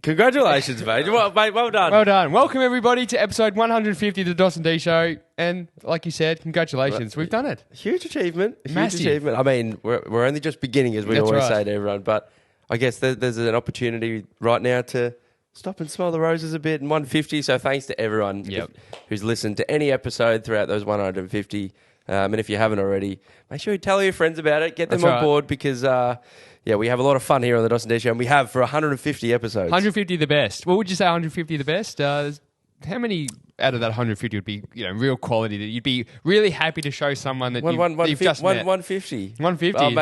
Congratulations, mate. Well done. Well done. Welcome, everybody, to episode 150 of the dos&d show. And like you said, congratulations. We've done it. Huge achievement. Massive. Huge achievement. I mean, we're only just beginning, as we That's always right. say to everyone. But I guess there's an opportunity right now to stop and smell the roses a bit in 150. So thanks to everyone who's listened to any episode throughout those 150. And if you haven't already, make sure you tell your friends about it. Get them on board because... we have a lot of fun here on the dos&d show, and we have for 150 episodes. 150 the best. What would you say 150 the best? How many out of that 150 would be real quality that you'd be really happy to show someone that you've just met? 150. 150?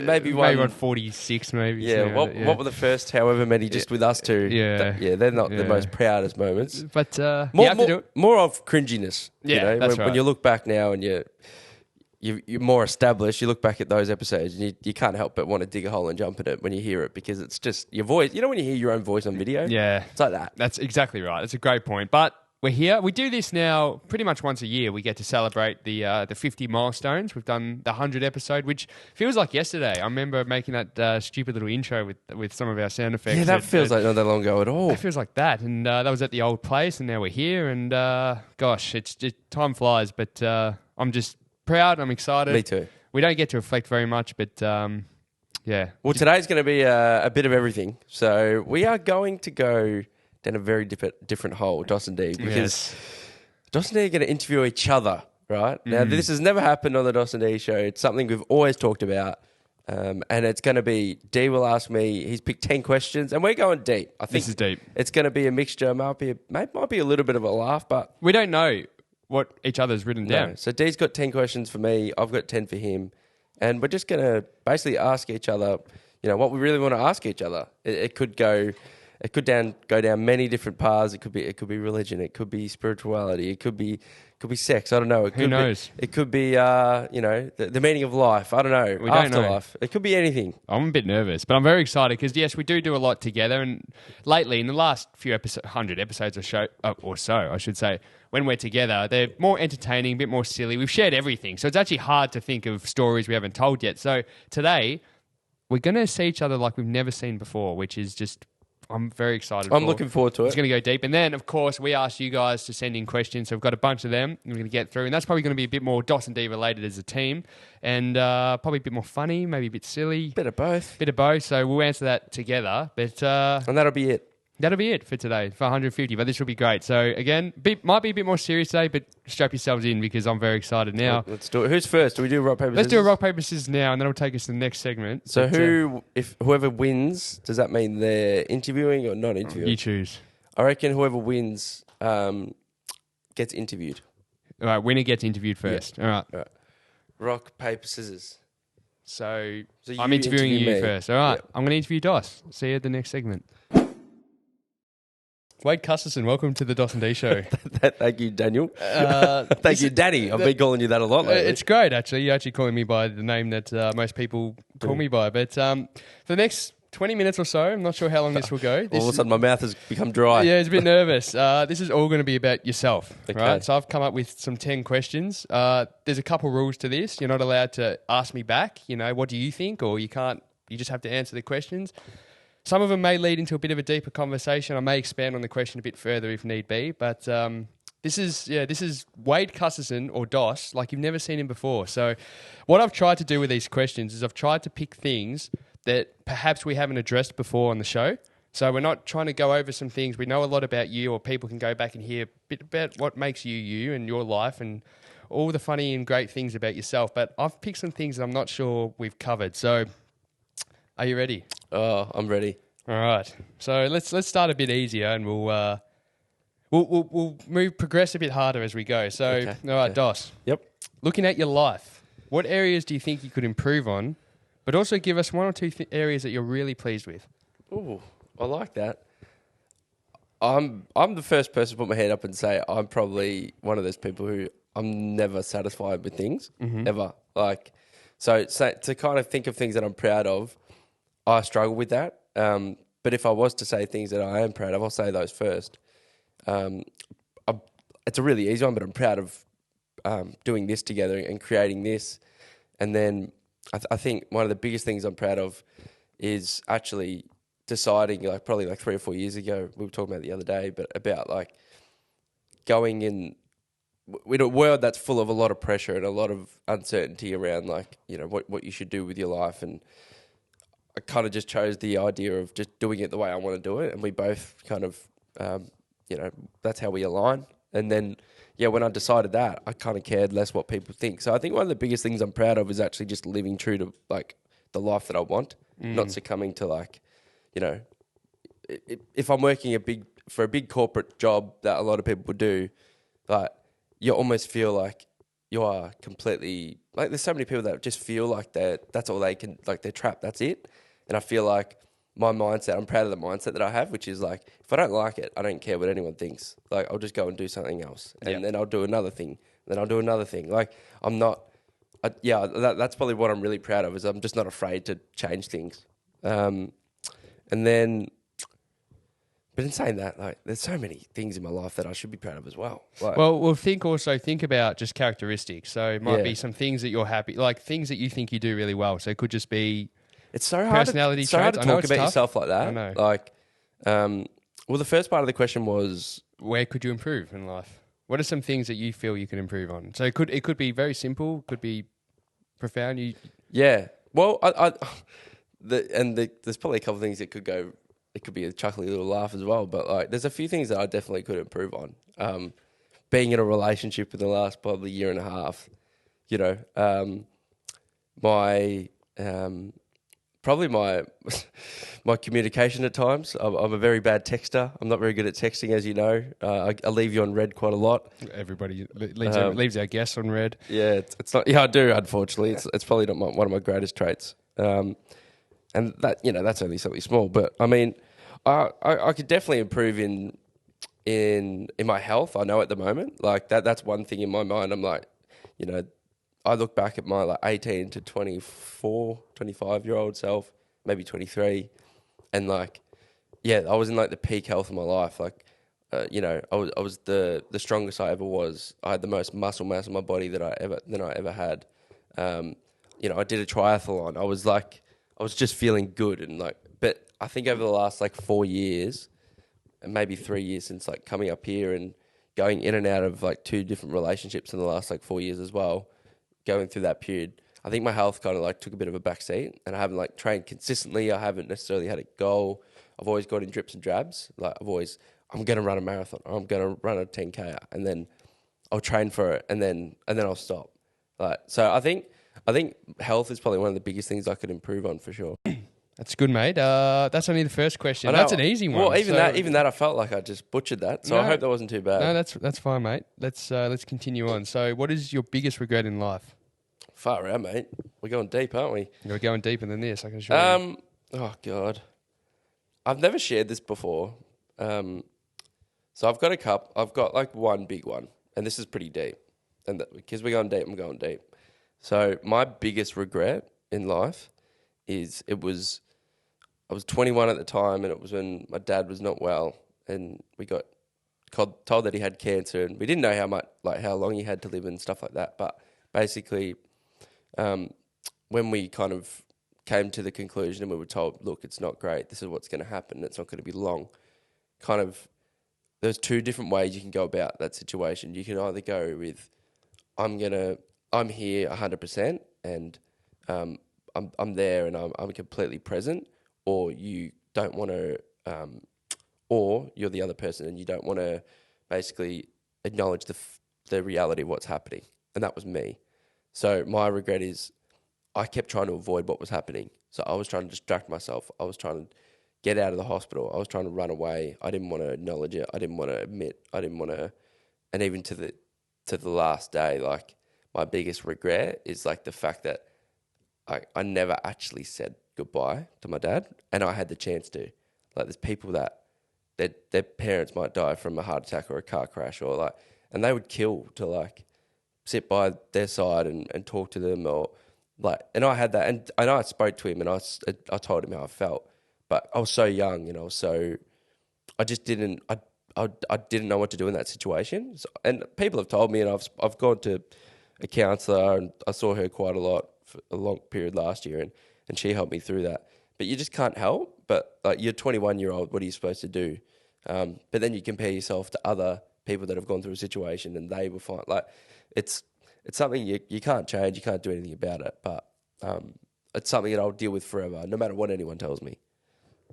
Maybe 146 maybe. Yeah, what were the first however many just with us two? Yeah. They're not the most proudest moments. But you have to do it. More of cringiness. Yeah, that's right. When you look back now and you're more established, you look back at those episodes and you can't help but want to dig a hole and jump in it when you hear it because it's just your voice. You know when you hear your own voice on video? Yeah. It's like that. That's exactly right. That's a great point. But we're here. We do this now pretty much once a year. We get to celebrate the 50 milestones. We've done the 100 episode, which feels like yesterday. I remember making that stupid little intro with some of our sound effects. Yeah, that feels like not that long ago at all. It feels like that. And that was at the old place, and now we're here. And gosh, time flies. But I'm just... proud. I'm excited. Me too. We don't get to reflect very much, but yeah. Well, today's going to be a bit of everything. So we are going to go down a very different hole, dos&d, because dos&d are going to interview each other, right? Now, this has never happened on the dos&d show. It's something we've always talked about. And it's going to be, D will ask me, he's picked 10 questions, and we're going deep. I think this is deep. It's going to be a mixture. Might be a little bit of a laugh, but... we don't know what each other's written down. No. So D's got 10 questions for me. I've got 10 for him. And we're just going to basically ask each other, what we really want to ask each other. It could go down many different paths. It could be religion. It could be spirituality. It could be sex. I don't know. Who knows? It could be, the meaning of life. I don't know. We don't know. Afterlife. It could be anything. I'm a bit nervous, but I'm very excited because, yes, we do a lot together. And lately, in the last few 100 episodes or so, I should say, when we're together, they're more entertaining, a bit more silly. We've shared everything. So it's actually hard to think of stories we haven't told yet. So today, we're going to see each other like we've never seen before, which is just... I'm very excited. I'm looking forward to it. It's going to go deep. And then, of course, we asked you guys to send in questions. So we've got a bunch of them we're going to get through. And that's probably going to be a bit more dos&d related as a team. And probably a bit more funny, maybe a bit silly. Bit of both. So we'll answer that together. But and that'll be it. That'll be it for today, for 150. But this will be great. So, again, might be a bit more serious today, but strap yourselves in because I'm very excited now. Let's do it. Who's first? Do we do rock, paper, scissors? Let's do a rock, paper, scissors now, and then it'll take us to the next segment. So whoever wins, does that mean they're interviewing or not interviewing? You choose. I reckon whoever wins gets interviewed. All right, winner gets interviewed first. Yeah. All right. Rock, paper, scissors. So I'm interviewing you first. All right, I'm going to interview Dos. See you at the next segment. Wade Custerson, welcome to the dos&d show. Thank you, Daniel. Thank you, Daddy. I've been calling you that a lot lately. It's great, actually. You're actually calling me by the name that most people call me by. But for the next 20 minutes or so, I'm not sure how long this will go. All of a sudden, my mouth has become dry. Yeah, it's a bit nervous. This is all going to be about yourself. Okay. Right? So I've come up with some 10 questions. There's a couple rules to this. You're not allowed to ask me back, what do you think? Or you just have to answer the questions. Some of them may lead into a bit of a deeper conversation. I may expand on the question a bit further if need be. But this is Wade Custerson, or Dos, like you've never seen him before. So what I've tried to do with these questions is I've tried to pick things that perhaps we haven't addressed before on the show. So we're not trying to go over some things. We know a lot about you, or people can go back and hear a bit about what makes you you and your life and all the funny and great things about yourself. But I've picked some things that I'm not sure we've covered. So are you ready? Oh, I'm ready. All right. So let's start a bit easier, and we'll progress a bit harder as we go. So, okay. All right, Dos. Yep. Looking at your life, what areas do you think you could improve on? But also give us one or two areas that you're really pleased with. Ooh, I like that. I'm the first person to put my hand up and say I'm probably one of those people who I'm never satisfied with things ever. So to kind of think of things that I'm proud of, I struggle with that. But if I was to say things that I am proud of, I'll say those first. It's a really easy one, but I'm proud of doing this together and creating this. And then I think one of the biggest things I'm proud of is actually deciding, like probably like 3 or 4 years ago, we were talking about it the other day, but about like going in with a world that's full of a lot of pressure and a lot of uncertainty around, like, you know, what you should do with your life. And I kind of just chose the idea of just doing it the way I want to do it. And we both kind of, you know, that's how we align. And then, yeah, when I decided that, I kind of cared less what people think. So I think one of the biggest things I'm proud of is actually just living true to like the life that I want, not succumbing to like, you know, if I'm working for a big corporate job that a lot of people would do, like you almost feel like you are completely, like there's so many people that just feel like that's all they can, like they're trapped, that's it. And I feel like my mindset, I'm proud of the mindset that I have, which is like, if I don't like it, I don't care what anyone thinks. Like I'll just go and do something else. And then I'll do another thing. Then I'll do another thing. Like I'm not, that's probably what I'm really proud of, is I'm just not afraid to change things. And then, but in saying that, like, there's so many things in my life that I should be proud of as well. Like, Well, think about just characteristics. So it might be some things that you're happy, like things that you think you do really well. So it could just be it's so hard personality to talk about tough. yourself like that. I know. Like, well, the first part of the question was, where could you improve in life? What are some things that you feel you can improve on? So it could be very simple, could be profound. Yeah. Well, there's probably a couple of things that could go. It could be a chuckly little laugh as well, but like, there's a few things that I definitely could improve on. Being in a relationship in the last probably year and a half, you know, probably my communication at times. I'm a very bad texter. I'm not very good at texting, as you know. I leave you on red quite a lot. Everybody leaves our guests on red. Yeah, it's not. Yeah, I do. Unfortunately, it's probably not one of my greatest traits. And that, you know, that's only something small. But I mean, I could definitely improve in my health. I know at the moment, like that's one thing in my mind. I'm like, you know, I look back at my like 18 to 24, 25-year-old self, maybe 23, and like, yeah, I was in like the peak health of my life. Like, you know, I was the strongest I ever was. I had the most muscle mass in my body that I ever had. You know, I did a triathlon. I was just feeling good, and like, but I think over the last like 4 years, and maybe 3 years since like coming up here and going in and out of like 2 different relationships in the last like 4 years as well, going through that period, I think my health kind of like took a bit of a backseat, and I haven't like trained consistently. I haven't necessarily had a goal. I've always gone in drips and drabs. Like I'm going to run a marathon, or I'm going to run a 10K, and then I'll train for it, and then I'll stop. Like, so I think health is probably one of the biggest things I could improve on for sure. That's good, mate. That's only the first question. That's an easy one. Well, even that, I felt like I just butchered that. So I hope that wasn't too bad. No, that's fine, mate. Let's continue on. So, what is your biggest regret in life? Far out, mate. We're going deep, aren't we? We're going deeper than this, I can assure you. Oh God, I've never shared this before. So I've got a cup. I've got like one big one, and this is pretty deep. And because we're going deep, I'm going deep. So my biggest regret in life is I was 21 at the time, and it was when my dad was not well, and we got told that he had cancer, and we didn't know how long he had to live and stuff like that. But basically, when we kind of came to the conclusion and we were told, look, it's not great, this is what's going to happen, it's not going to be long, kind of, there's 2 different ways you can go about that situation. You can either go with, I'm here 100%, and I'm there and I'm completely present, or you don't want to, or you're the other person and you don't want to basically acknowledge the reality of what's happening. And that was me. So my regret is I kept trying to avoid what was happening. So I was trying to distract myself. I was trying to get out of the hospital. I was trying to run away. I didn't want to acknowledge it. I didn't want to admit. I didn't want to, and even to the last day, like my biggest regret is like the fact that I never actually said goodbye to my dad, and I had the chance to. Like, there's people that their parents might die from a heart attack or a car crash, or like, and they would kill to like sit by their side and talk to them, or like, and I had that, and I spoke to him, and I told him how I felt, but I was so young, and I just didn't, I didn't know what to do in that situation. So, and people have told me, and I've gone to a counsellor, and I saw her quite a lot for a long period last year, and she helped me through that. but you just can't help. But like you're 21-year-old, what are you supposed to do? But then you compare yourself to other people that have gone through a situation and they were fine. Like it's something you can't change. You can't do anything about it. But it's something that I'll deal with forever, no matter what anyone tells me.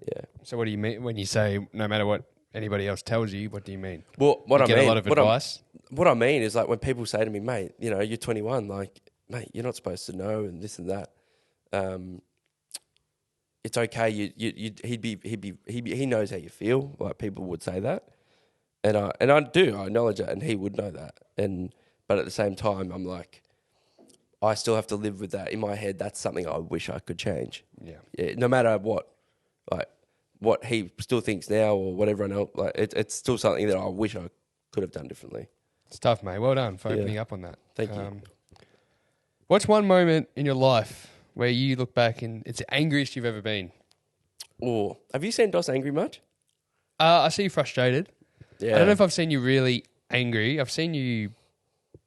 Yeah. So what do you mean when you say no matter what anybody else tells you? What do you mean? Well, what you I get mean, a lot of advice. What I mean is like when people say to me, mate, you know, you're 21, like, mate, you're not supposed to know and this and that. It's okay. He knows how you feel. Like people would say that, and I acknowledge that, and he would know that. But at the same time, I'm like, I still have to live with that in my head. That's something I wish I could change. Yeah. No matter what he still thinks now or what everyone else, like it's still something that I wish I could have done differently. It's tough, mate. Well done for opening up on that. Thank you. What's one moment in your life where you look back and it's the angriest you've ever been? Oh, have you seen Dos angry much? I see you frustrated. Yeah. I don't know if I've seen you really angry. I've seen you.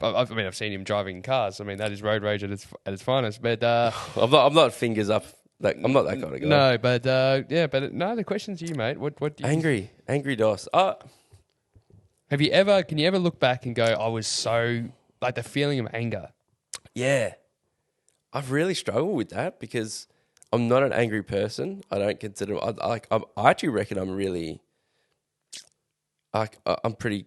I've seen him driving cars. I mean, that is road rage at its finest. But I'm not fingers up. Like I'm not that kind of guy. No, but no. The question's to you, mate. What do you angry Dos? Can you ever look back and go, I was so like the feeling of anger? Yeah, I've really struggled with that because I'm not an angry person. I don't consider. I actually reckon I'm really. I'm pretty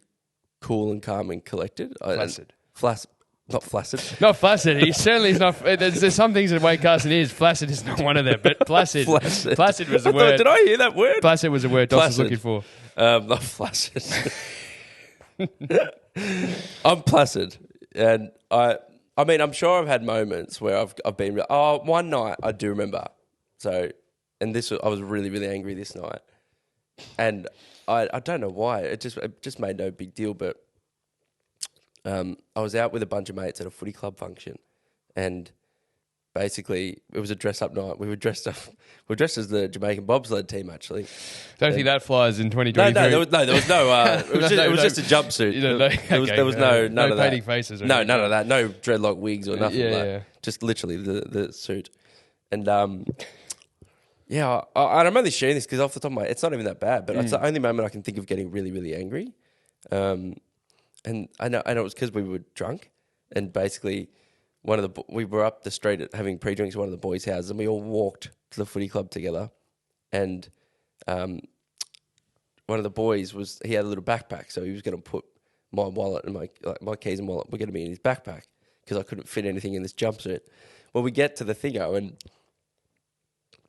cool and calm and collected. Not flaccid. Not flaccid. He certainly is not. There's some things that Wayne Carson is. Flaccid is not one of them. But placid. Placid was the word. Did I hear that word? Placid was the word Dos was looking for. Not flaccid. I'm placid, and I mean, I'm sure I've had moments where I've been. One night I do remember. So, and I was really really angry this night, and I don't know why. It just made no big deal, but I was out with a bunch of mates at a footy club function, and basically it was a dress up night. We were dressed as the Jamaican bobsled team actually. Don't think that flies in 2023. No, there was no. It was just a jumpsuit. There was none of that. Painting faces. Or none of that. No dreadlock wigs or nothing. Yeah. Just literally the suit, and yeah. I'm only sharing this because off the top of my head, it's not even that bad, but it's the only moment I can think of getting really really angry. And I know it was because we were drunk, and basically we were up the street having pre-drinks at one of the boys' houses, and we all walked to the footy club together, and one of the boys he had a little backpack, so he was going to put my wallet and my keys and wallet were going to be in his backpack because I couldn't fit anything in this jumpsuit. Well, we get to the thingo and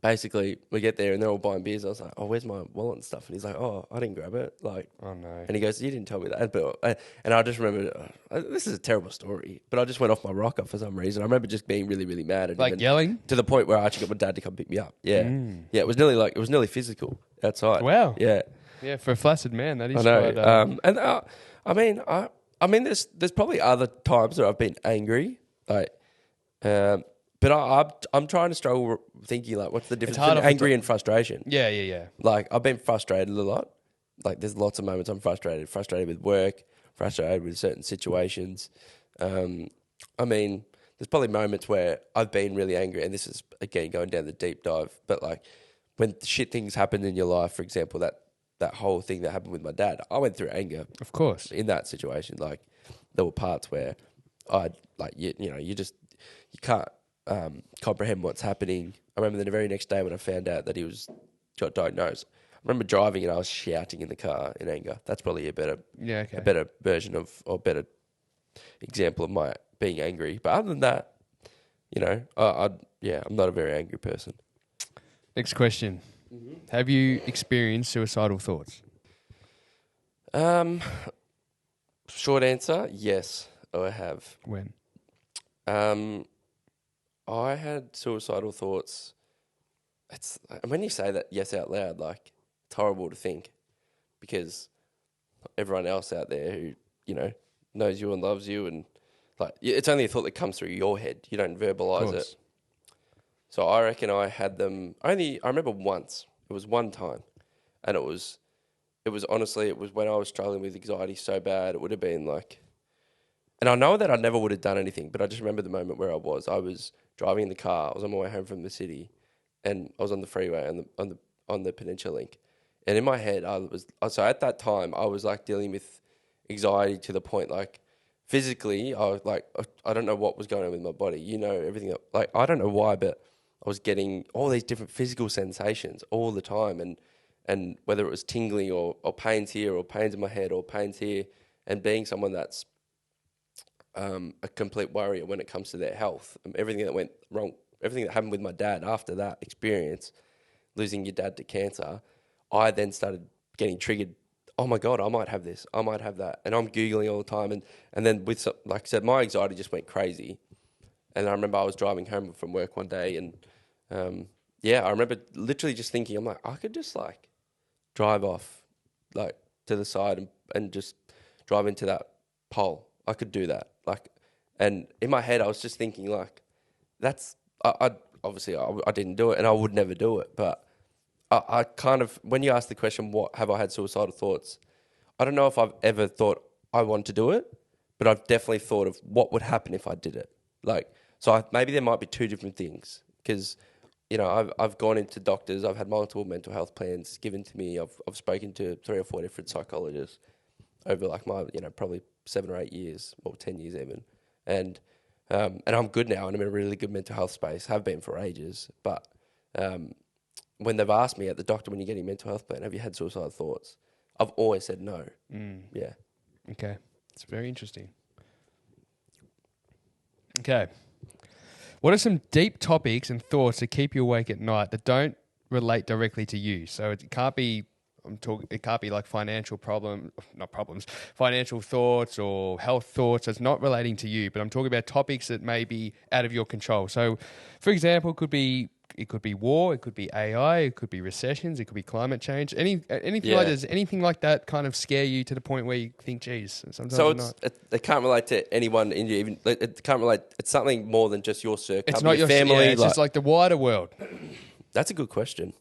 basically we get there and they're all buying beers. I was like, "Oh, where's my wallet and stuff?" And he's like, "Oh, I didn't grab it." Like, oh no. And he goes, "You didn't tell me that." But and I just remember this is a terrible story, but I just went off my rocker for some reason. I remember just being really really mad at him, yelling to the point where I actually got my dad to come pick me up. Yeah, yeah. It was nearly physical outside. Wow. Yeah. Yeah, for a flaccid man, that is. I know. I mean, there's probably other times that I've been angry, like, but I'm trying to struggle thinking like, what's the difference between angry and frustration? Yeah. Like, I've been frustrated a lot. Like, there's lots of moments I'm frustrated with work, frustrated with certain situations. I mean, there's probably moments where I've been really angry, and this is again going down the deep dive. But like, when shit things happen in your life, for example, that whole thing that happened with my dad, I went through anger. Of course. In that situation, like there were parts where you can't comprehend what's happening. I remember the very next day when I found out that he got diagnosed. I remember driving and I was shouting in the car in anger. That's probably a better version of, or better example of my being angry. But other than that, I'm not a very angry person. Next question. Have you experienced suicidal thoughts? Short answer, yes, I have. When? I had suicidal thoughts. When you say that yes out loud, like, it's horrible to think because everyone else out there who, knows you and loves you, and like, it's only a thought that comes through your head. You don't verbalize it. So I reckon I had them I remember once. It was one time, and it was honestly, it was when I was struggling with anxiety so bad. It would have been like, and I know that I never would have done anything, but I just remember the moment where I was driving in the car. I was on my way home from the city, and I was on the freeway on the Peninsula Link, and in my head so at that time I was like dealing with anxiety to the point like physically I was like I don't know what was going on with my body, everything, like I don't know why, but I was getting all these different physical sensations all the time, and whether it was tingling or pains here or pains in my head or pains here, and being someone that's a complete worrier when it comes to their health, everything that went wrong, everything that happened with my dad after that experience, losing your dad to cancer, I then started getting triggered. Oh my God, I might have this, I might have that. And I'm Googling all the time. And then like I said, my anxiety just went crazy. And I remember I was driving home from work one day and, I remember literally just thinking, I'm like, I could just like drive off like to the side and just drive into that pole. I could do that. Like, and in my head, I was just thinking like, I obviously I didn't do it and I would never do it. But I kind of, when you ask the question, what have I had suicidal thoughts? I don't know if I've ever thought I want to do it, but I've definitely thought of what would happen if I did it. Like, so maybe there might be two different things because, I've gone into doctors, I've had multiple mental health plans given to me. I've spoken to 3 or 4 different psychologists over like my, probably 7 or 8 years or 10 years even. And I'm good now and I'm in a really good mental health space, have been for ages. But when they've asked me at the doctor, when you're getting a mental health plan, have you had suicidal thoughts? I've always said no. Yeah. Okay. It's very interesting. Okay. What are some deep topics and thoughts that keep you awake at night that don't relate directly to you? So it can't be, it can't be like financial financial thoughts or health thoughts. It's not relating to you, but I'm talking about topics that may be out of your control. So, for example, it could be war, it could be AI, it could be recessions, it could be climate change. Anything like this, anything like that kind of scare you to the point where you think, geez, sometimes so it can't relate to anyone in you. Even it can't relate. It's something more than just your circle. It's not your family. Yeah, it's just like the wider world. That's a good question.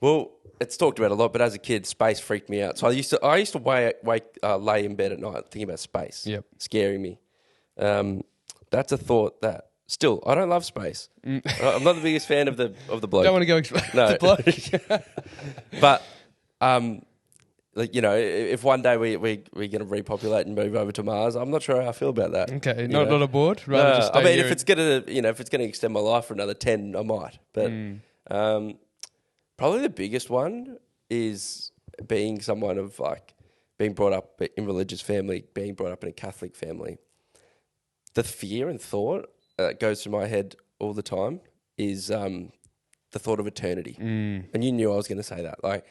Well, it's talked about a lot, but as a kid, space freaked me out. So I used to lay in bed at night thinking about space. Yep. Scaring me. That's a thought that still I don't love space. I'm not the biggest fan of the bloke. Don't want to go No. the bloke. But if one day we're going to repopulate and move over to Mars, I'm not sure how I feel about that. Okay, not aboard. Rather just I mean, if it's gonna extend my life for another 10, I might. But probably the biggest one is being someone of like being brought up in religious family, being brought up in a Catholic family. The fear and thought that goes through my head all the time is the thought of eternity. And you knew I was going to say that. Like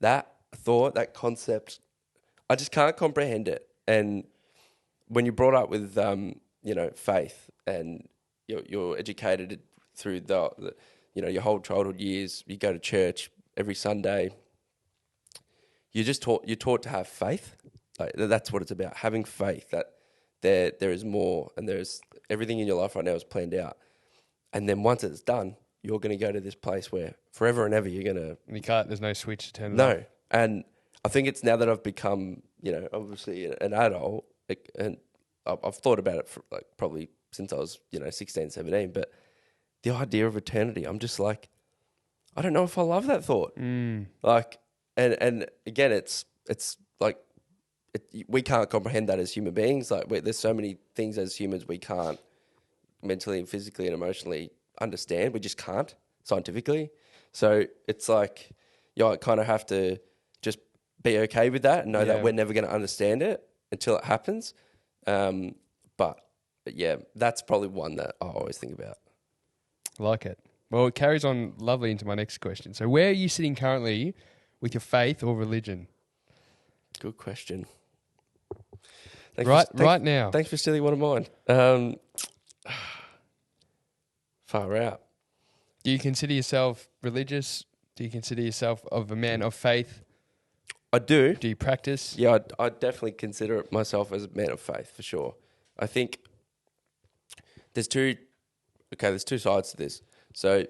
that thought, that concept, I just can't comprehend it. And when you're brought up with, faith and you're educated through your whole childhood years, you go to church every Sunday, you're taught to have faith. Like that's what it's about, having faith that there is more and there's everything in your life right now is planned out. And then once it's done, you're going to go to this place where forever and ever you're going to... There's no switch to turn it No. on. And I think it's now that I've become, obviously an adult, and I've thought about it for like probably since I was, 16, 17, but the idea of eternity, I'm just like, I don't know if I love that thought. Like, and again, it's like, we can't comprehend that as human beings. Like, there's so many things as humans we can't mentally and physically and emotionally understand. We just can't scientifically. So it's like, I kind of have to just be okay with that and know that we're never going to understand it until it happens. But yeah, that's probably one that I always think about. Like it. Well, it carries on lovely into my next question. So where are you sitting currently with your faith or religion? Good question. Right now. Thanks for stealing one of mine. Far out. Do you consider yourself religious? Do you consider yourself of a man of faith? I do. Do you practice? Yeah, I definitely consider myself as a man of faith for sure. I think there's two sides to this. So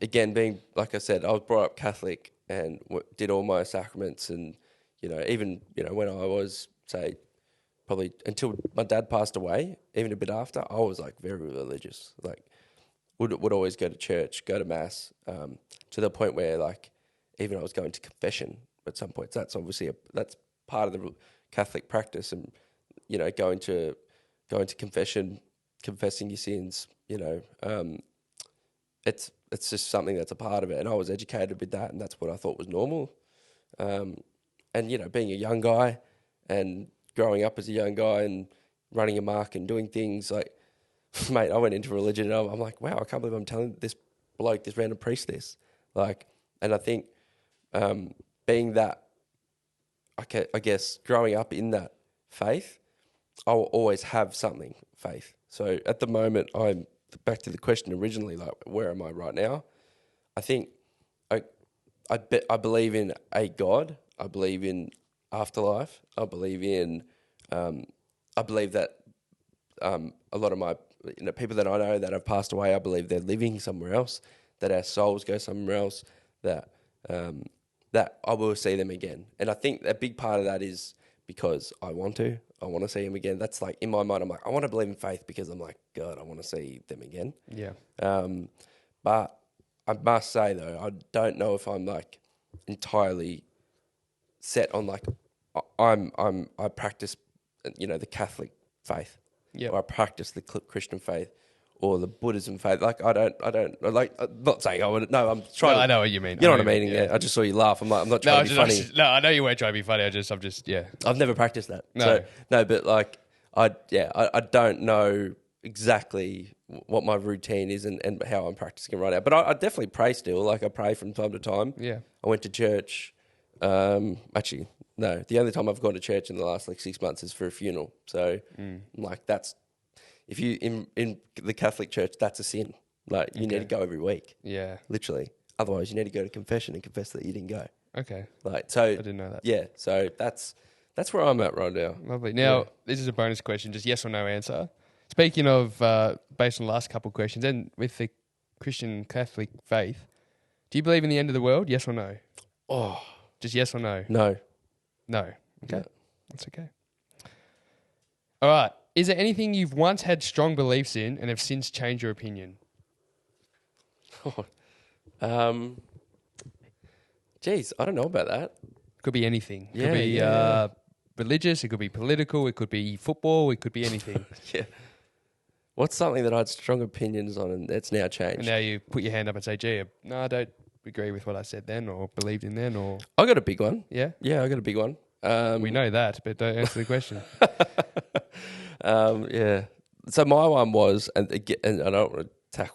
again, being, like I said, I was brought up Catholic and did all my sacraments and, even, when I was, say, probably until my dad passed away, even a bit after, I was like very religious. Like would always go to church, go to mass, to the point where like even I was going to confession at some points. That's obviously that's part of the Catholic practice, and going to confession, confessing your sins. It's just something that's a part of it, and I was educated with that, and that's what I thought was normal. And being a young guy and growing up as a young guy and running a mark and doing things like, mate, I went into religion and I'm like, wow, I can't believe I'm telling this bloke, this random priest this. Like, and I think being that, I guess, growing up in that faith, I will always have something faith. So at the moment, I'm back to the question originally, like, where am I right now? I think I believe in a God. I believe in afterlife. I believe in, I believe that a lot of my people that I know that have passed away, I believe they're living somewhere else, that our souls go somewhere else, that I will see them again. And I think a big part of that is because I want to see them again. That's like in my mind, I'm like, I want to believe in faith because I'm like, God, I want to see them again. Yeah. But I must say though, I don't know if I'm like entirely set on like I practice, the Catholic faith. Yeah. Or I practice the Christian faith or the Buddhism faith. Like I don't like. I'm not saying I would. No, I'm trying. No, I know what you mean. You know what I mean? Yeah. I just saw you laugh. I'm like, I'm not trying to be funny. I know you weren't trying to be funny. I'm just. I've never practiced that. No, but like I don't know exactly what my routine is and how I'm practicing right now. But I definitely pray still. Like I pray from time to time. Yeah. I went to church. Actually, no. The only time I've gone to church in the last 6 months is for a funeral. So, like, that's if you in the Catholic Church, that's a sin. Like, you need to go every week. Yeah, literally. Otherwise, you need to go to confession and confess that you didn't go. Okay. Like, so I didn't know that. Yeah. So that's where I'm at right now. Lovely. Now, this is a bonus question, just yes or no answer. Speaking of, based on the last couple of questions, and with the Christian Catholic faith, do you believe in the end of the world? Yes or no? Oh. Just yes or no? No. No. Okay. No. That's okay. All right. Is there anything you've once had strong beliefs in and have since changed your opinion? Geez, I don't know about that. Could be anything. It could be religious. It could be political. It could be football. It could be anything. Yeah. What's something that I had strong opinions on and it's now changed? And now you put your hand up and say, gee, no, I don't agree with what I said then or believed in then, or I got a big one. Yeah? Yeah, I got a big one. We know that, but don't answer the question. Yeah. So my one was, and I don't want to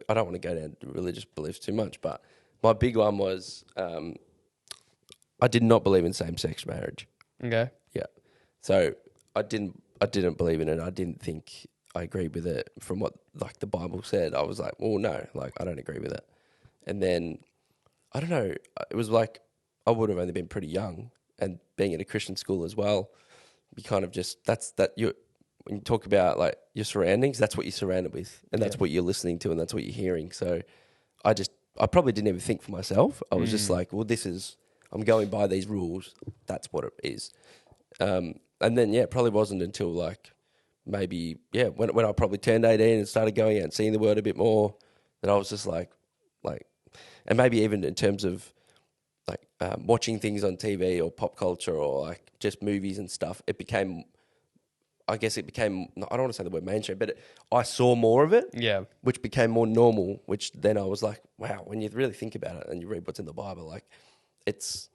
I don't want to go down to religious beliefs too much, but my big one was I did not believe in same-sex marriage. Okay. Yeah. So I didn't believe in it. I didn't think I agreed with it from what like the Bible said. I was like, well, no, like I don't agree with it. And then I don't know. It was like I would have only been pretty young, and being in a Christian school as well, you kind of just when you talk about like your surroundings, that's what you're surrounded with, and that's what you're listening to, and that's what you're hearing. So I probably didn't even think for myself. I was just like, well, I'm going by these rules. That's what it is. And then it probably wasn't until like maybe when I probably turned 18 and started going out and seeing the world a bit more that I was just like. And maybe even in terms of like watching things on TV or pop culture or like just movies and stuff, it became, I don't want to say the word mainstream, but I saw more of it. Yeah. Which became more normal, which then I was like, wow, when you really think about it and you read what's in the Bible, like it's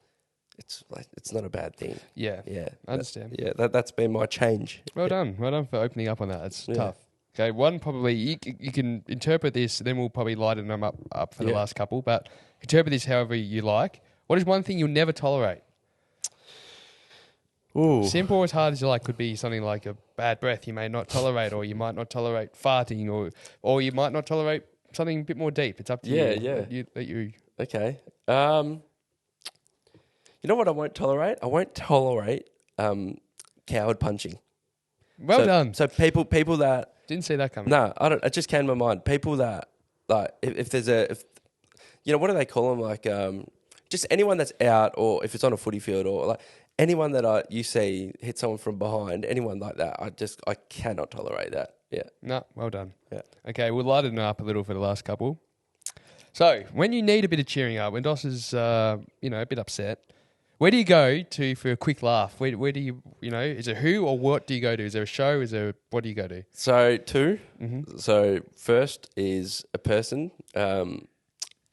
like, it's not a bad thing. Yeah. Yeah. I understand. That's been my change. Well done. Well done for opening up on that. It's tough. Okay, one probably, you can interpret this, then we'll probably lighten them up for the last couple, but interpret this however you like. What is one thing you'll never tolerate? Ooh. Simple or as hard as you like. Could be something like a bad breath you may not tolerate, or you might not tolerate farting, or you might not tolerate something a bit more deep. It's up to you. Yeah. Okay. You know what I won't tolerate? I won't tolerate coward punching. Well done. So people that... Didn't see that coming. No, I don't. It just came to my mind. People that, like, if what do they call them? Like, just anyone that's out, or if it's on a footy field, or like anyone that you see hit someone from behind, anyone like that, I cannot tolerate that. Yeah. No, well done. Yeah. Okay, we'll lighten it up a little for the last couple. So, when you need a bit of cheering up, when Dos is, a bit upset, where do you go to for a quick laugh? Where do you, is it who or what do you go to? Is there a show? What do you go to? So 2. Mm-hmm. So first is a person, and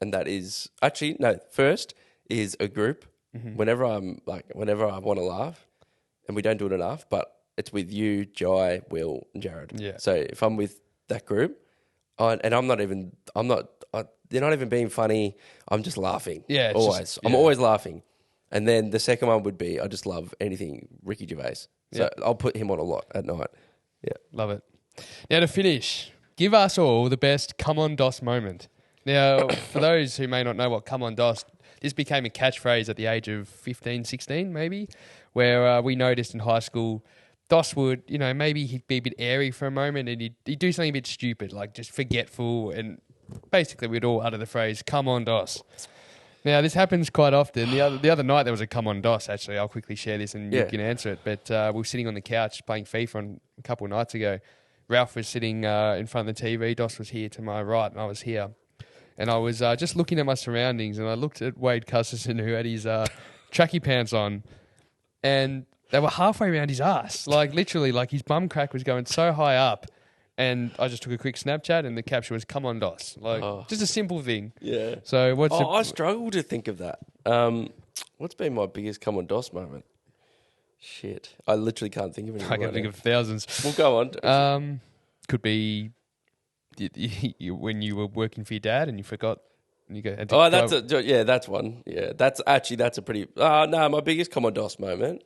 that is actually no. First is a group. Mm-hmm. Whenever I want to laugh, and we don't do it enough, but it's with you, Jai, Will, and Jared. Yeah. So if I'm with that group, they're not even being funny. I'm just laughing. Yeah. Always. I'm always laughing. And then the second one would be I just love anything Ricky Gervais. So I'll put him on a lot at night. Yeah. Love it. Now to finish, give us all the best come on Dos moment. Now, for those who may not know what come on Dos, this became a catchphrase at the age of 15, 16 maybe, where we noticed in high school Dos would, maybe he'd be a bit airy for a moment and he'd do something a bit stupid, like just forgetful, and basically we'd all utter the phrase, come on Dos. Now, this happens quite often. The other night there was a come on Dos, actually. I'll quickly share this and you can answer it. But we were sitting on the couch playing FIFA a couple of nights ago. Ralph was sitting in front of the TV. Dos was here to my right and I was here. And I was just looking at my surroundings and I looked at Wade Cusserson, who had his tracky pants on, and they were halfway around his ass. Like literally, like his bum crack was going so high up. And I just took a quick Snapchat and the caption was, come on, Dos. Like, just a simple thing. Yeah. So I struggle to think of that. What's been my biggest come on Dos moment? Shit. I literally can't think of anything. I can think of thousands. Well, go on. Could be when you were working for your dad and you forgot. And you go, that's one. Yeah, that's a pretty... no, my biggest come on Dos moment...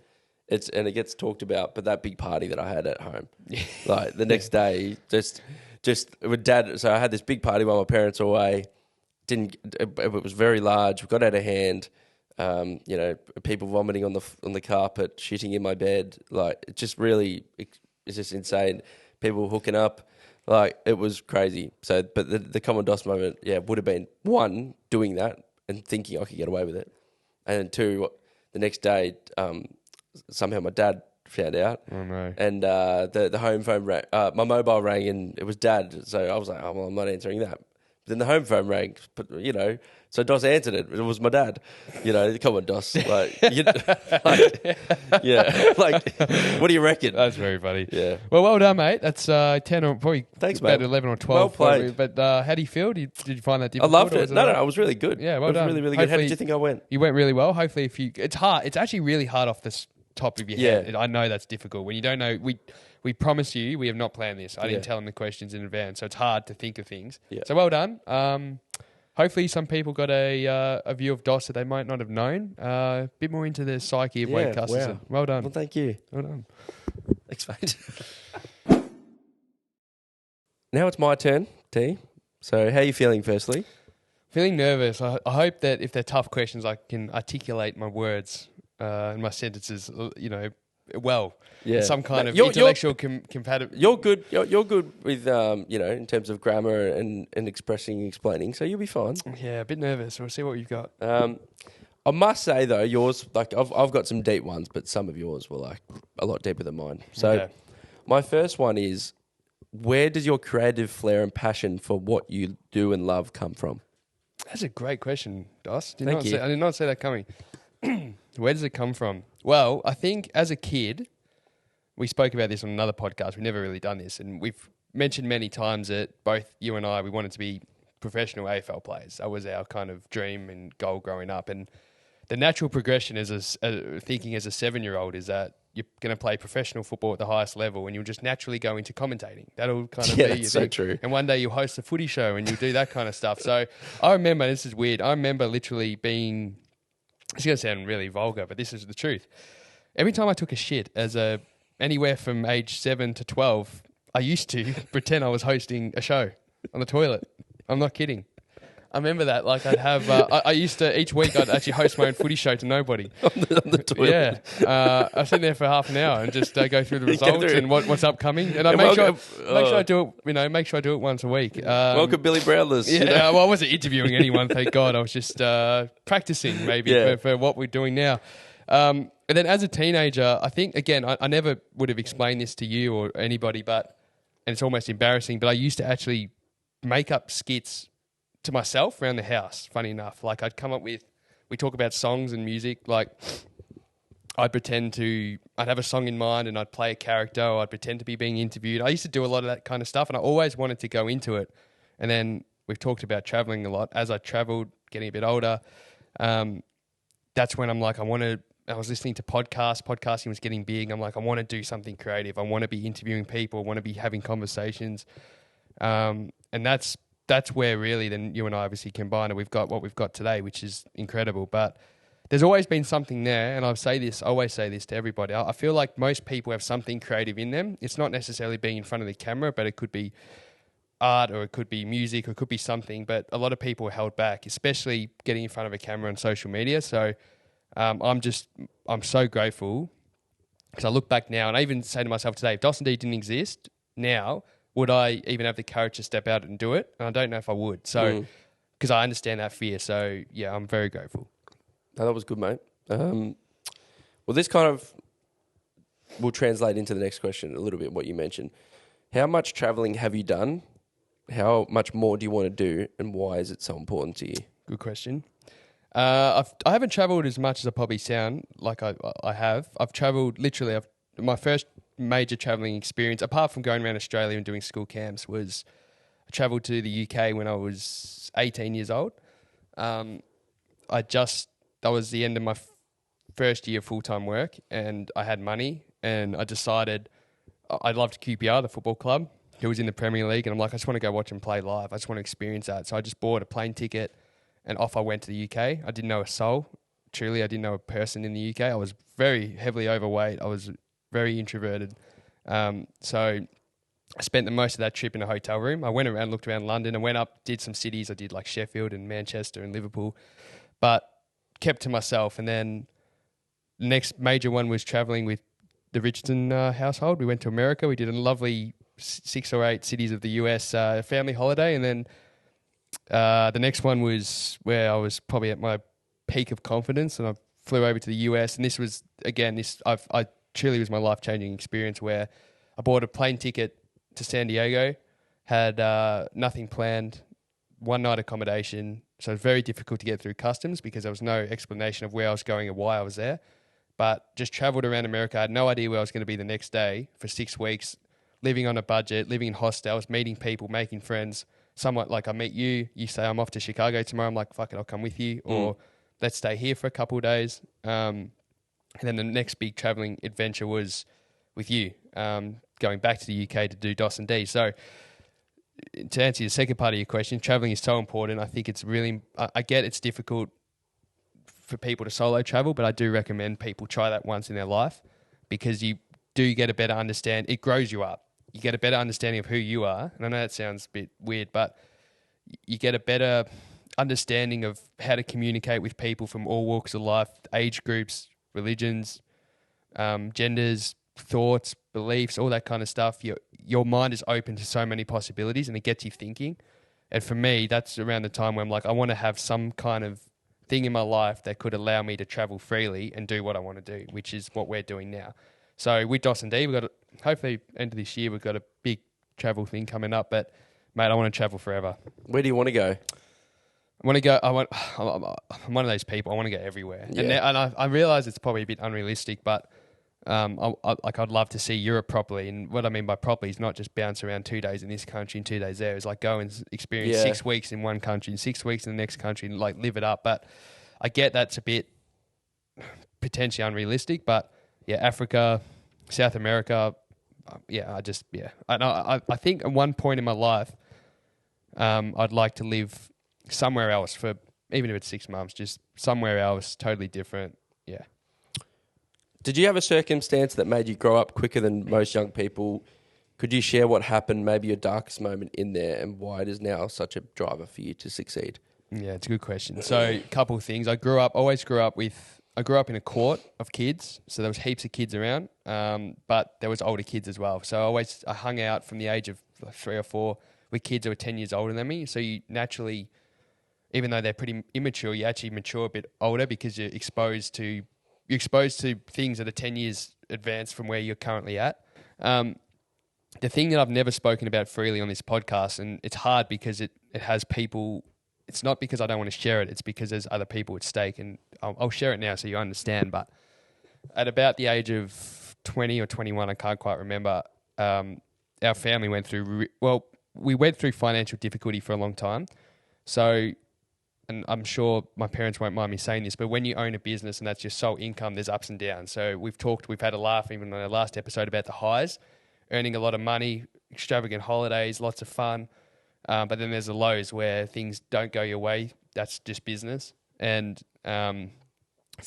And it gets talked about, but that big party that I had at home, like the next day, just with Dad. So I had this big party while my parents were away. It was very large. We got out of hand. People vomiting on the carpet, shitting in my bed. Like it's just insane. People hooking up, like it was crazy. So, but the come on Dos moment, would have been one, doing that and thinking I could get away with it, and then two, the next day. Somehow my dad found out. Oh no! And the home phone rang. My mobile rang and it was Dad. So I was like, oh well, I'm not answering that. But then the home phone rang. But so Dos answered it. It was my dad. Come on, Dos. Like, what do you reckon? That's very funny. Yeah. Well done, mate. That's 10 or probably thanks, about mate. 11 or 12. Well played. But how do you feel? Did you find that difficult? I loved it. No, I was really good. Yeah, well done. Really, really good. How did you think I went? You went really well. Hopefully, it's hard. It's actually really hard off the top of your head. I know that's difficult when you don't know. We promise you we have not planned this. I didn't tell them the questions in advance, so it's hard to think of things. Yeah. So well done. Hopefully some people got a view of Dos that they might not have known. A bit more into the psyche of Wade Cusserson. Wow. Well done. Well, thank you. Well done. Thanks, mate. Now it's my turn, T. So how are you feeling firstly? Feeling nervous. I hope that if they're tough questions, I can articulate my words and my sentences, well. Yeah. Some kind of intellectual compatibility. You're good. You're good with, in terms of grammar and explaining, so you'll be fine. Yeah, a bit nervous. We'll see what you've got. I must say, though, yours, like, I've got some deep ones, but some of yours were, like, a lot deeper than mine. So my first one is, where does your creative flair and passion for what you do and love come from? That's a great question, Dos. Thank you. I did not see that coming. Where does it come from? Well, I think as a kid, we spoke about this on another podcast. We've never really done this. And we've mentioned many times that both you and I, we wanted to be professional AFL players. That was our kind of dream and goal growing up. And the natural progression thinking as a 7-year-old is that you're going to play professional football at the highest level and you'll just naturally go into commentating. That'll kind of be your so thing. True. And one day you'll host a footy show and you'll do that kind of stuff. So I remember, this is weird, I remember literally being, it's going to sound really vulgar, but this is the truth. Every time I took a shit anywhere from age 7 to 12, I used to pretend I was hosting a show on the toilet. I'm not kidding. I remember that. Like I'd have, I used to, each week I'd actually host my own footy show to nobody. on the toilet. Yeah. I sit there for half an hour and just go through the results and what's upcoming. And I make sure I do it, make sure I do it once a week. Welcome Billy Brownless. Yeah. Well, I wasn't interviewing anyone, thank God. I was just practicing maybe for what we're doing now. And And then as a teenager, I think, again, I never would have explained this to you or anybody, and it's almost embarrassing, but I used to actually make up skits to myself around the house, funny enough. Like I'd come up with, we talk about songs and music, like I'd have a song in mind and I'd play a character, or I'd pretend to be being interviewed. I used to do a lot of that kind of stuff, and I always wanted to go into it. And then we've talked about traveling a lot. As I traveled, getting a bit older, that's when I'm like, I was listening to podcasts. Podcasting was getting big. I'm like, I want to do something creative. I want to be interviewing people. I want to be having conversations. And that's where really then you and I obviously combine, and we've got what we've got today, which is incredible. But there's always been something there, and I always say this to everybody. I feel like most people have something creative in them. It's not necessarily being in front of the camera, but it could be art, or it could be music, or it could be something. But a lot of people are held back, especially getting in front of a camera on social media. So I'm so grateful, because I look back now and I even say to myself today, if dos&d didn't exist now, would I even have the courage to step out and do it? And I don't know if I would. So, because I understand that fear. So yeah, I'm very grateful. No, that was good, mate. Well, this kind of will translate into the next question a little bit, what you mentioned. How much traveling have you done? How much more do you want to do? And why is it so important to you? Good question. I haven't travelled as much as I probably sound like I have. I've travelled literally. My first major travelling experience, apart from going around Australia and doing school camps, was I travelled to the UK when I was 18 years old. That was the end of my first year of full-time work, and I had money, and I decided I loved QPR, the football club. It was in the Premier League, and I'm like, I just want to go watch them play live. I just want to experience that. So I just bought a plane ticket, and off I went to the UK. I didn't know a soul. Truly, I didn't know a person in the UK. I was very heavily overweight. I was very introverted. So I spent the most of that trip in a hotel room. I went around, looked around London. I went up, did some cities. I did like Sheffield and Manchester and Liverpool, but kept to myself. And then the next major one was traveling with the Richardson household. We went to America. We did a lovely 6 or 8 cities of the US family holiday. And then the next one was where I was probably at my peak of confidence, and I flew over to the US. And this was, again, I truly was my life-changing experience, where I bought a plane ticket to San Diego, had nothing planned, one night accommodation. So it was very difficult to get through customs because there was no explanation of where I was going or why I was there. But just traveled around America. I had no idea where I was going to be the next day for 6 weeks, living on a budget, living in hostels, meeting people, making friends. Somewhat like I meet you, you say I'm off to Chicago tomorrow. I'm like, fuck it, I'll come with you. Or let's stay here for a couple of days. And then the next big traveling adventure was with you, going back to the UK to do dos&d. So to answer the second part of your question, traveling is so important. I think it's really, I get it's difficult for people to solo travel, but I do recommend people try that once in their life, because you do get a better understanding. It grows you up. You get a better understanding of who you are. And I know that sounds a bit weird, but you get a better understanding of how to communicate with people from all walks of life, age groups, religions, genders, thoughts, beliefs, all that kind of stuff. Your mind is open to so many possibilities, and it gets you thinking. And for me, that's around the time where I'm like, I want to have some kind of thing in my life that could allow me to travel freely and do what I want to do, which is what we're doing now. So with dos&d, we've got hopefully end of this year, we've got a big travel thing coming up. But mate, I want to travel forever. Where do you want to go? I'm one of those people. I want to go everywhere. Yeah. And I realize it's probably a bit unrealistic, but I'd love to see Europe properly. And what I mean by properly is not just bounce around 2 days in this country and 2 days there. It's like go and experience 6 weeks in one country and 6 weeks in the next country and like live it up. But I get that's a bit potentially unrealistic. But yeah, Africa, South America, I think at one point in my life, I'd like to live somewhere else for, even if it's 6 months, just somewhere else, totally different. Yeah. Did you have a circumstance that made you grow up quicker than most young people? Could you share what happened, maybe your darkest moment in there, and why it is now such a driver for you to succeed? Yeah, it's a good question. So a couple of things. I grew up in a court of kids, so there was heaps of kids around, but there was older kids as well. So I hung out from the age of like 3 or 4 with kids who were 10 years older than me. So you naturally, even though they're pretty immature, you actually mature a bit older because you're exposed to you're exposed to things that are 10 years advanced from where you're currently at. The thing that I've never spoken about freely on this podcast, and it's hard because it has people, it's not because I don't want to share it, it's because there's other people at stake, and I'll share it now so you understand. But at about the age of 20 or 21, I can't quite remember, our family went through, we went through financial difficulty for a long time. So, and I'm sure my parents won't mind me saying this, but when you own a business and that's your sole income, there's ups and downs. So we've had a laugh even on our last episode about the highs, earning a lot of money, extravagant holidays, lots of fun. But then there's the lows where things don't go your way. That's just business. And found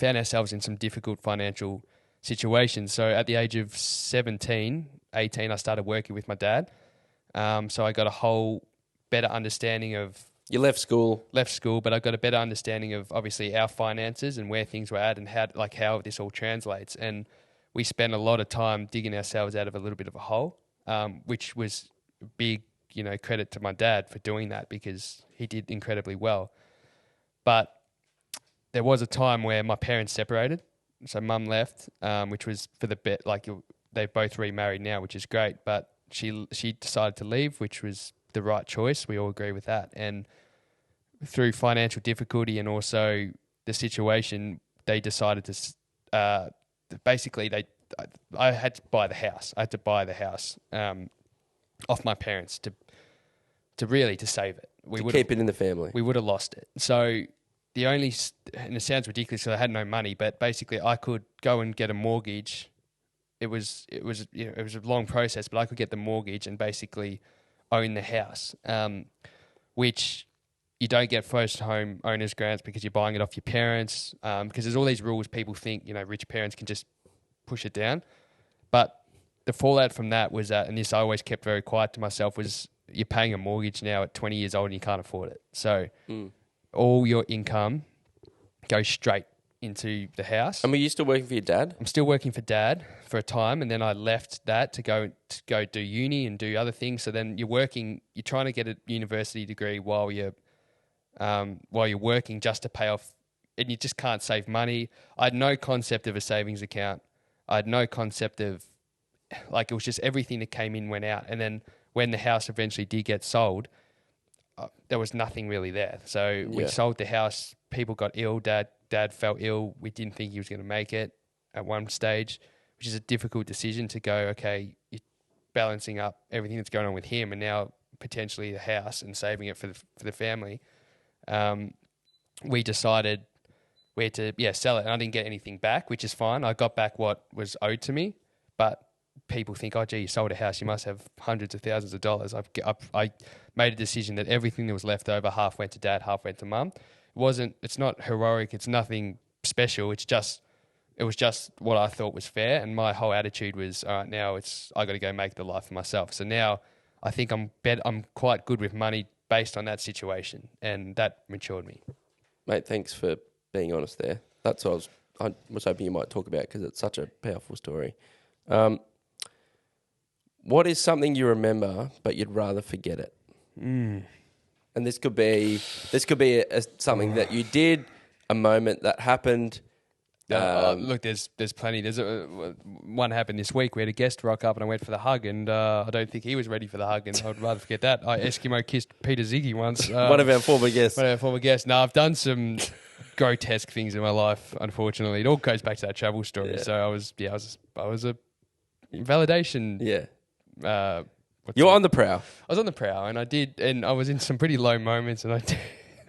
ourselves in some difficult financial situations. So at the age of 18, I started working with my dad. So I got a whole better understanding of... You left school. Left school, but I got a better understanding of obviously our finances and where things were at and how this all translates. And we spent a lot of time digging ourselves out of a little bit of a hole, which was big, credit to my dad for doing that because he did incredibly well. But there was a time where my parents separated. So mum left, which was for the bet. They've both remarried now, which is great. But she decided to leave, which was the right choice. We all agree with that. And through financial difficulty and also the situation, they decided to basically I had to buy the house. I had to buy the house off my parents to save it. Keep it in the family. We would have lost it. So and it sounds ridiculous because I had no money, but basically I could go and get a mortgage. It was a long process, but I could get the mortgage and basically own the house, which you don't get first home owners grants because you're buying it off your parents. Because there's all these rules. People think rich parents can just push it down, but the fallout from that was that, and this I always kept very quiet to myself, was you're paying a mortgage now at 20 years old and you can't afford it. So all your income goes straight into the house. And were you still working for your dad? I'm still working for dad for a time, and then I left that to go do uni and do other things. So then you're trying to get a university degree while you're working just to pay off, and you just can't save money. I had no concept of a savings account. I had no concept of, it was just everything that came in went out. And then when the house eventually did get sold, there was nothing really there. So we sold the house. People got ill. Dad fell ill. We didn't think he was going to make it at one stage, which is a difficult decision to go, okay, you're balancing up everything that's going on with him and now potentially the house and saving it for the family. We decided we had to sell it, and I didn't get anything back, which is fine. I got back what was owed to me, but people think, oh, gee, you sold a house, you must have hundreds of thousands of dollars. I made a decision that everything that was left over, half went to dad, half went to mum. It's not heroic, it's nothing special. It was just what I thought was fair, and my whole attitude was, all right, now I got to go make the life for myself. So now I think I'm quite good with money based on that situation, and that matured me. Mate, thanks for being honest there. That's what I was hoping you might talk about because it's such a powerful story. What is something you remember but you'd rather forget it? And this could be something that you did, a moment that happened. Look, there's plenty. There's one happened this week. We had a guest rock up and I went for the hug, and I don't think he was ready for the hug, and I'd rather forget that. I Eskimo kissed Peter Ziggy once. One of our former guests. No, I've done some grotesque things in my life, unfortunately. It all goes back to that travel story. Yeah. So I was a validation. Yeah. You're on the prowl. I was on the prowl, and I was in some pretty low moments, and I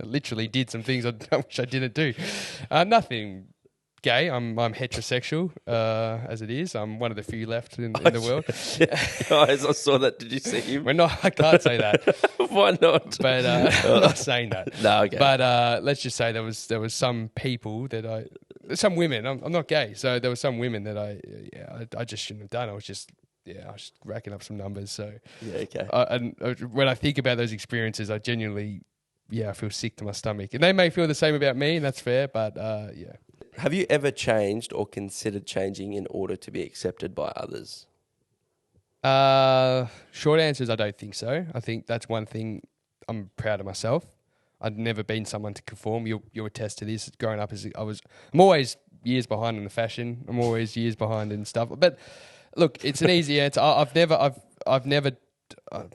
literally did some things I wish I didn't do. Nothing gay. I'm heterosexual, as it is. I'm one of the few left in the world. Guys, I saw that. Did you see him? I can't say that. Why not? But I'm not saying that. No, okay. But let's just say there was some people that some women. I'm not gay, so there were some women that I just shouldn't have done. I was just racking up some numbers. So yeah, okay. And when I think about those experiences, I genuinely, I feel sick to my stomach. And they may feel the same about me, and that's fair. But yeah. Have you ever changed or considered changing in order to be accepted by others? Short answer is I don't think so. I think that's one thing I'm proud of myself. I've never been someone to conform. You'll attest to this. Growing up, I'm always years behind in the fashion. I'm always years behind in stuff. But look, it's an easy answer. I've never,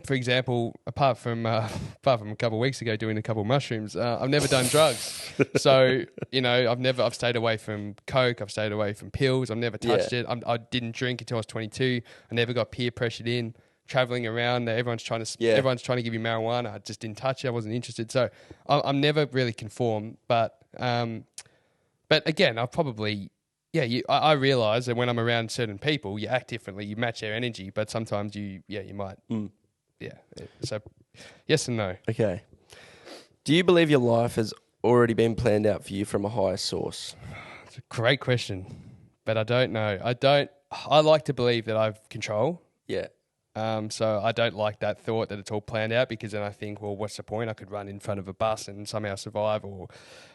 for example, apart from a couple of weeks ago doing a couple of mushrooms, I've never done drugs. So I've stayed away from coke. I've stayed away from pills. I've never touched it. I didn't drink until I was 22. I never got peer pressured in. Traveling around, everyone's trying to give you marijuana. I just didn't touch it. I wasn't interested. So I'm never really conformed. But again, I realise that when I'm around certain people, you act differently. You match their energy, but sometimes you might. So yes and no. Okay. Do you believe your life has already been planned out for you from a higher source? It's a great question, but I don't know. I like to believe that I've control. Yeah. So I don't like that thought that it's all planned out, because then I think, well, what's the point? I could run in front of a bus and somehow survive. Or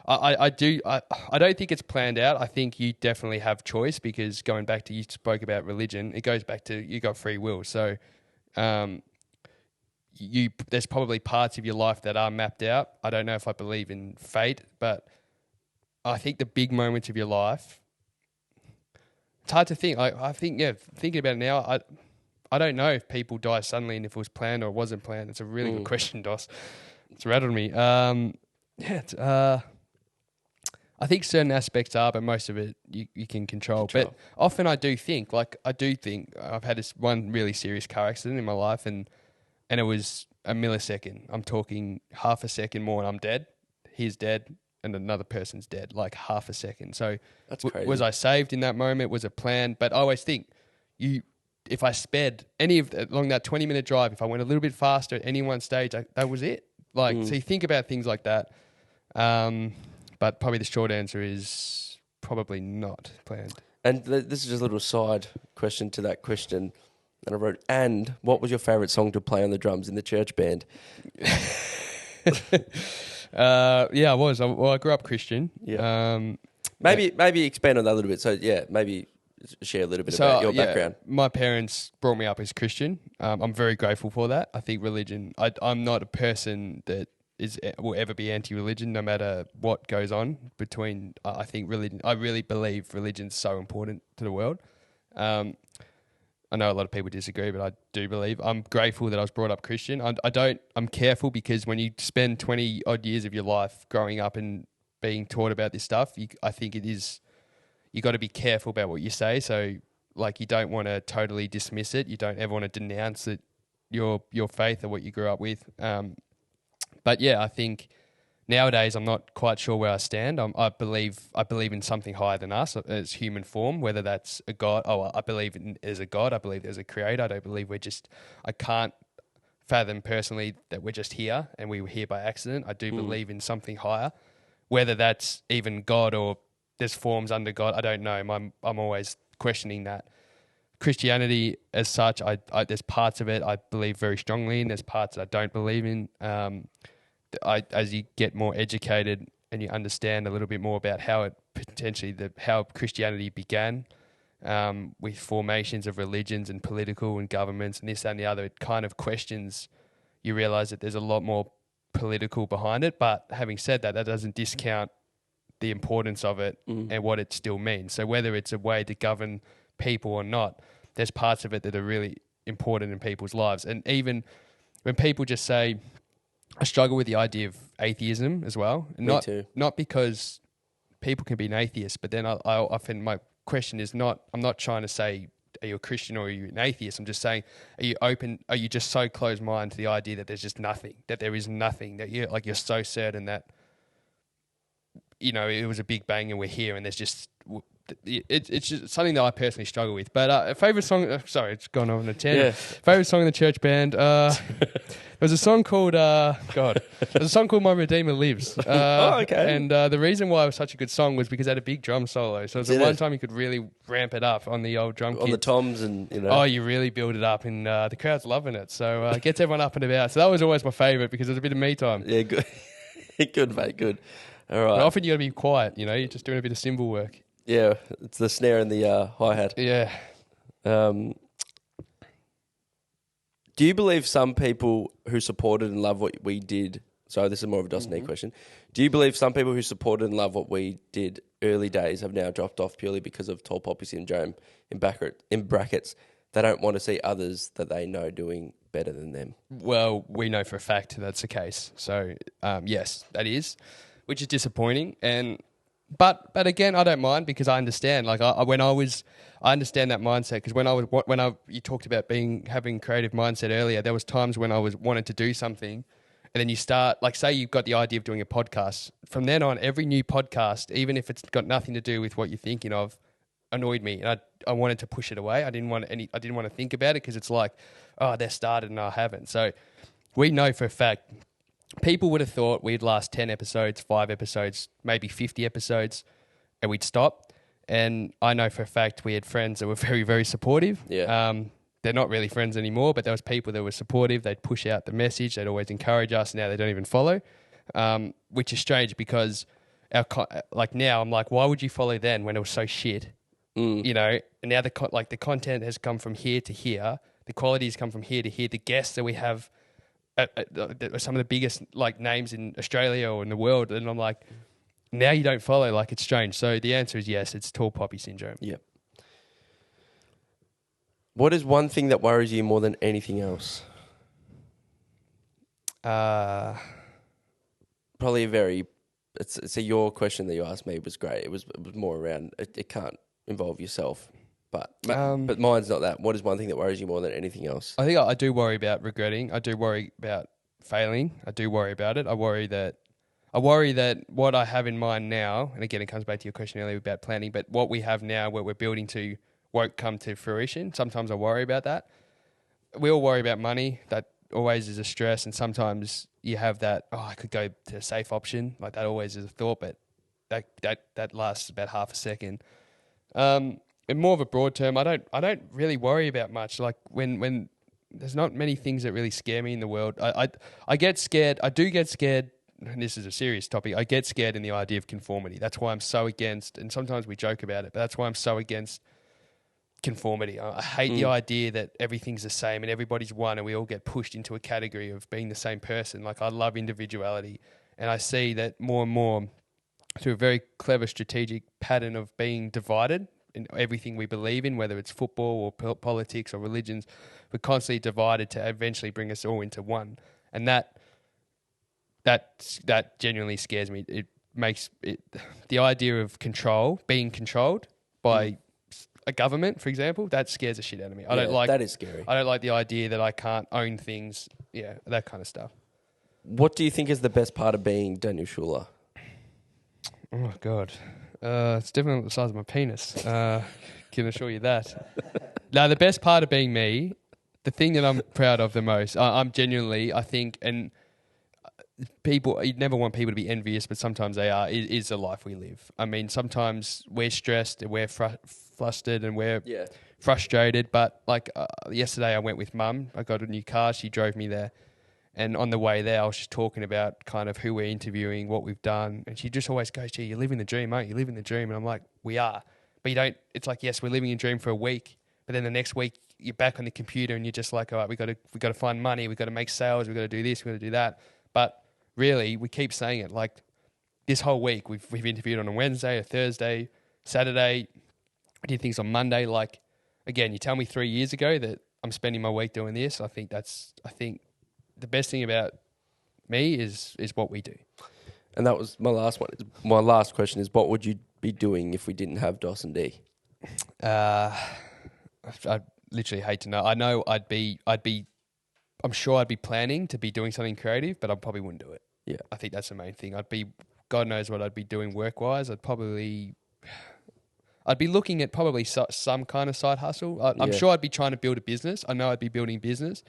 I don't think it's planned out. I think you definitely have choice, because going back to, you spoke about religion, it goes back to, you got free will. So there's probably parts of your life that are mapped out. I don't know if I believe in fate, but I think the big moments of your life, it's hard to think. I think, thinking about it now, I don't know if people die suddenly and if it was planned or it wasn't planned. It's a really good question, Dos. It's rattled me. I think certain aspects are, but most of it you can control. But often I do think I've had this one really serious car accident in my life, and it was a millisecond. I'm talking half a second more and I'm dead. He's dead and another person's dead, like half a second. So that's crazy. Was I saved in that moment? Was it planned? But I always think if I sped along that 20-minute drive, if I went a little bit faster at any one stage, that was it. So you think about things like that. But probably the short answer is probably not planned. And this is just a little side question to that question. And I wrote, and what was your favourite song to play on the drums in the church band? I was. I grew up Christian. Yeah. Maybe expand on that a little bit. So, maybe share a little bit about your background. My parents brought me up as Christian. I'm very grateful for that. I think religion, I'm not a person that will ever be anti-religion, no matter what goes on between. I think religion, I really believe religion's so important to the world. I know a lot of people disagree, but I do believe. I'm grateful that I was brought up Christian. I'm careful, because when you spend 20 odd years of your life growing up and being taught about this stuff, I think you got to be careful about what you say. So, you don't want to totally dismiss it. You don't ever want to denounce it, your faith or what you grew up with. But I think nowadays I'm not quite sure where I stand. I believe in something higher than us as human form, whether that's a God. I believe there's a God. I believe there's a creator. I don't believe I can't fathom personally that we're just here and we were here by accident. I do believe in something higher, whether that's even God or there's forms under God. I don't know. I'm always questioning that. Christianity as such, there's parts of it I believe very strongly in. There's parts that I don't believe in. As you get more educated and you understand a little bit more about how Christianity began, with formations of religions and political and governments and this that, and the other, it kind of questions. You realise that there's a lot more political behind it. But having said that, that doesn't discount the importance of it and what it still means. So whether it's a way to govern people or not, there's parts of it that are really important in people's lives. And even when people just say, I struggle with the idea of atheism as well. Me too. Not because people can be an atheist, but then I often, my question is not, I'm not trying to say, are you a Christian or are you an atheist? I'm just saying, are you open? Are you just so closed-minded to the idea that there's just nothing, that there is nothing, that you're so certain that, it was a big bang and we're here and there's just, it's just something that I personally struggle with. But a favourite song, sorry, it's gone on a 10. Yeah. Favourite song in the church band, there was a song called, there's a song called My Redeemer Lives. Okay. And the reason why it was such a good song was because it had a big drum solo. So it was the one time you could really ramp it up on the old drum kit. On the toms and, Oh, you really build it up and the crowd's loving it. So it gets everyone up and about. So that was always my favourite because it was a bit of me time. Yeah, good. Good, mate, good. All right. But often you got to be quiet, you're just doing a bit of cymbal work. Yeah, it's the snare and the hi-hat. Yeah. Do you believe some people who supported and love what we did... Sorry, this is more of a dos&d question. Do you believe some people who supported and love what we did early days have now dropped off purely because of tall poppy syndrome. In brackets, they don't want to see others that they know doing better than them. Well, we know for a fact that's the case. So, yes, that is, which is disappointing. But again, I don't mind because I understand. Like I understand that mindset because you talked about having creative mindset earlier. There was times when I wanted to do something, and then you start, like, say you've got the idea of doing a podcast. From then on, every new podcast, even if it's got nothing to do with what you're thinking of, annoyed me, and I wanted to push it away. I didn't want to think about it because it's like, oh, they're started and I haven't. So we know for a fact. People would have thought we'd last 10 episodes, 5 episodes, maybe 50 episodes, and we'd stop. And I know for a fact we had friends that were very, very supportive. Yeah. They're not really friends anymore, but there was people that were supportive. They'd push out the message. They'd always encourage us. Now they don't even follow, which is strange because now I'm like, why would you follow then when it was so shit? You know, and now the content has come from here to here. The quality has come from here to here. The guests that we have some of the biggest like names in Australia or in the world, and I'm like, now you don't follow. Like, it's strange. So the answer is yes, it's tall poppy syndrome. Yep. What is one thing that worries you more than anything else? Uh, Probably so your question that you asked me was great. It was more around it can't involve yourself. But mine's not that. What is one thing that worries you more than anything else? I think I do worry about regretting. I do worry about failing. I do worry about it. I worry that what I have in mind now, and again, it comes back to your question earlier about planning, but what we have now, what we're building to, won't come to fruition. Sometimes I worry about that. We all worry about money. That always is a stress, and sometimes you have that, I could go to a safe option. Like, that always is a thought, but that lasts about half a second. In more of a broad term, I don't really worry about much. Like, when there's not many things that really scare me in the world. I get scared. I do get scared, and this is a serious topic. I get scared in the idea of conformity. That's why I'm so against, and sometimes we joke about it, but that's why I'm so against conformity. I hate the idea that everything's the same and everybody's one and we all get pushed into a category of being the same person. Like, I love individuality, and I see that more and more through a very clever strategic pattern of being divided in everything we believe in, whether it's football or politics or religions. We're constantly divided to eventually bring us all into one. And that genuinely scares me. It makes it, the idea of being controlled by a government, for example, that scares the shit out of me. That is scary. I don't like the idea that I can't own things. Yeah, that kind of stuff. What do you think is the best part of being Daniel Schuler? Oh, God. It's definitely the size of my penis. Can assure you that. Now, the best part of being me, the thing that I'm proud of the most, I'm genuinely, I think, and people, you'd never want people to be envious, but sometimes they are, is the life we live. I mean, sometimes we're stressed and we're flustered and we're frustrated, but like yesterday I went with Mum. I got a new car. She drove me there. And on the way there, I was just talking about kind of who we're interviewing, what we've done. And she just always goes, gee, you're living the dream, aren't you? You're living the dream. And I'm like, we are. But you don't, it's like, yes, we're living a dream for a week. But then the next week, you're back on the computer and you're just like, all right, we got to find money. We got to make sales. We got to do this. We got to do that. But really, we keep saying it. Like, this whole week, we've interviewed on a Wednesday, a Thursday, Saturday. We did things on Monday. Like, again, you tell me 3 years ago that I'm spending my week doing this. I think the best thing about me is what we do. And that was my last one. My last question is, what would you be doing if we didn't have dos&d? I literally hate to know. I know I'm sure I'd be planning to be doing something creative, but I probably wouldn't do it. Yeah. I think that's the main thing. God knows what I'd be doing work-wise. I'd be looking at probably some kind of side hustle. I'm sure I'd be trying to build a business. I know I'd be building business.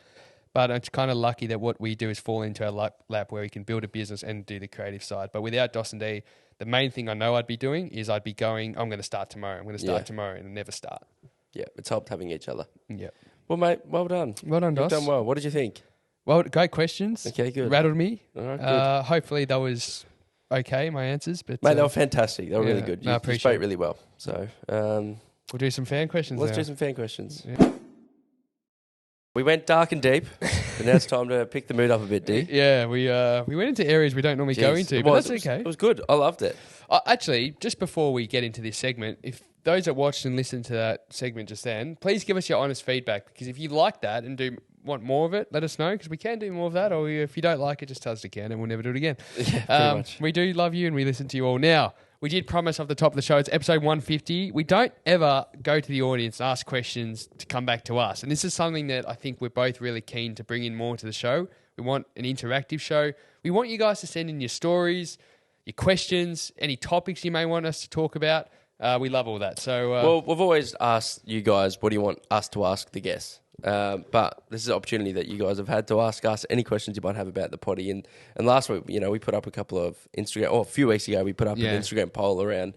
But it's kind of lucky that what we do is fall into our lap where we can build a business and do the creative side. But without dos&d, the main thing I know I'd be doing is I'd be going, I'm going to start tomorrow. I'm going to start tomorrow and never start. Yeah, it's helped having each other. Yeah. Well, mate, well done. Well done, Dos. You've done well. What did you think? Well, great questions. Okay, good. Rattled me. All right, good. Hopefully that was okay, my answers. But mate, they were fantastic. They were really good. You spoke really well. So we'll do some fan questions Let's now. do some fan questions. Yeah. We went dark and deep. But now it's time to pick the mood up a bit, D. Yeah, we went into areas we don't normally go Jeez, into, it but was- that's okay. It was good. I loved it. Actually, just before we get into this segment, if those that watched and listened to that segment just then, please give us your honest feedback, because if you like that and want more of it, let us know, because we can do more of that, or if you don't like it, just tell us again and we'll never do it again. Yeah, pretty much. We do love you and we listen to you all. Now, we did promise off the top of the show, it's episode 150. We don't ever go to the audience and ask questions to come back to us. And this is something that I think we're both really keen to bring in more to the show. We want an interactive show. We want you guys to send in your stories, your questions, any topics you may want us to talk about. We love all that. So, Well, we've always asked you guys, what do you want us to ask the guests? But this is an opportunity that you guys have had to ask us any questions you might have about the potty. And last week, we put up a couple of Instagram, or a few weeks ago, we put up an Instagram poll around,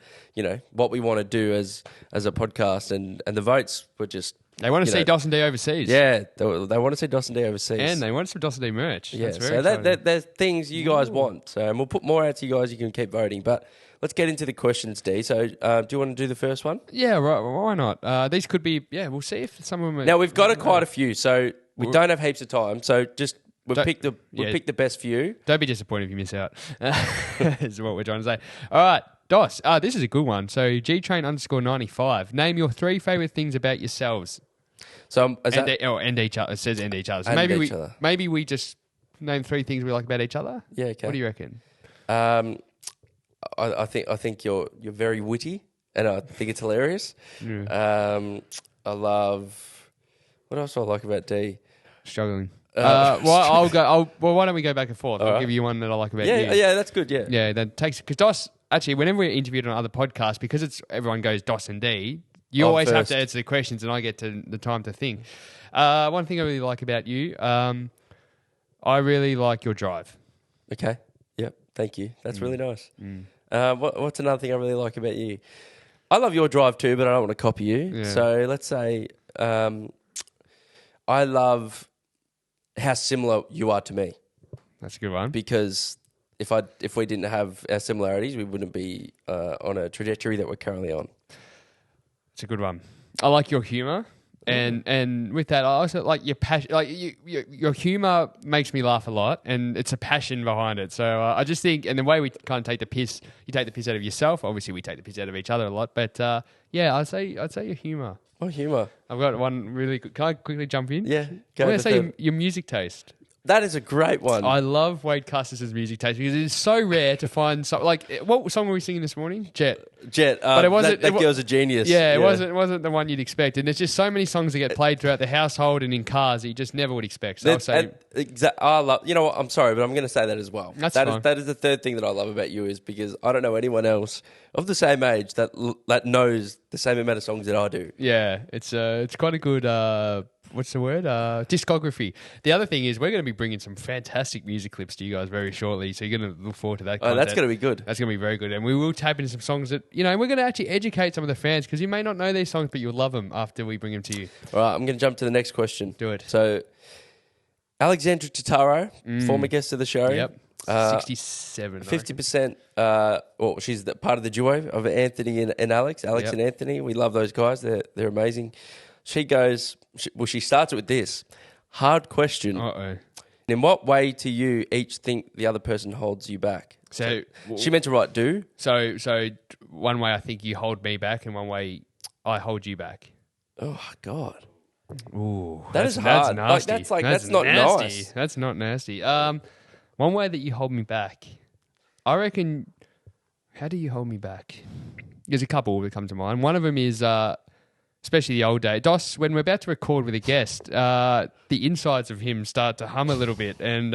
what we want to do as a podcast, and the votes were just... They want to see dos&d overseas. Yeah, they want to see dos&d overseas. And they want some dos&d merch. Yeah, That's very exciting. there's things you guys want. So, and we'll put more out to you guys. You can keep voting. But let's get into the questions, D. So, do you want to do the first one? Yeah, right. Why not? These could be... Yeah, we'll see if some of them... Now, we've got quite a few, so we don't have heaps of time. So, just we'll pick the best few. Don't be disappointed if you miss out. Is what we're trying to say. All right, Dos. This is a good one. So, gtrain_95. Name your 3 favourite things about yourselves. So, and each other. It says and each other. So maybe we just name 3 things we like about each other. Yeah, okay. What do you reckon? I think you're very witty, and I think it's hilarious. Yeah. I love... What else do I like about D? Struggling. Why don't we go back and forth? I'll right. give you one that I like about you. Yeah, that's good. Yeah, Yeah, that takes... Because Dos... Actually, whenever we're interviewed on other podcasts, because everyone goes Dos and D, you always have to answer the questions, and I get the time to think. One thing I really like about you, I really like your drive. Okay. Yep. Thank you. That's really nice. What's another thing I really like about you? I love your drive too, but I don't want to copy you. Yeah. So let's say I love how similar you are to me. That's a good one. Because if we didn't have our similarities, we wouldn't be on a trajectory that we're currently on. It's a good one. I like your humour, and with that, I also like your passion. Like your humour makes me laugh a lot, and it's a passion behind it. So I just think, and the way we kind of take the piss, you take the piss out of yourself. Obviously, we take the piss out of each other a lot, but I'd say your humour. Oh, humour. I've got one really good. Can I quickly jump in? Yeah. I'm going to say your music taste. That is a great one. I love Wade Custis' music taste because it is so rare to find what song were we singing this morning? Jet. But it wasn't. That girl's a genius. Yeah, it wasn't the one you'd expect. And there's just so many songs that get played throughout the household and in cars that you just never would expect. So I'll say, I love. You know what? I'm sorry, but I'm going to say that as well. That's fine. That is the third thing that I love about you, is because I don't know anyone else of the same age that knows the same amount of songs that I do. Yeah, it's quite a good. What's the word? Discography. The other thing is we're going to be bringing some fantastic music clips to you guys very shortly, so you're going to look forward to that content. Oh, that's going to be good. That's going to be very good. And we will tap into some songs that, we're going to actually educate some of the fans, because you may not know these songs, but you'll love them after we bring them to you. All right, I'm going to jump to the next question. Do it. So, Alexandra Totaro, former guest of the show. Yep. 67. 50%. She's part of the duo of Anthony and Alex. Alex and Anthony. We love those guys. They're amazing. She goes, she starts it with this. Hard question. Uh-oh. In what way do you each think the other person holds you back? So she meant to write do. So one way I think you hold me back, and one way I hold you back. Oh, God. Ooh. That's hard. That's nasty. That's not nasty. Nice. That's not nasty. One way that you hold me back, I reckon, how do you hold me back? There's a couple that come to mind. One of them is... especially the old day. Dos, when we're about to record with a guest, the insides of him start to hum a little bit, and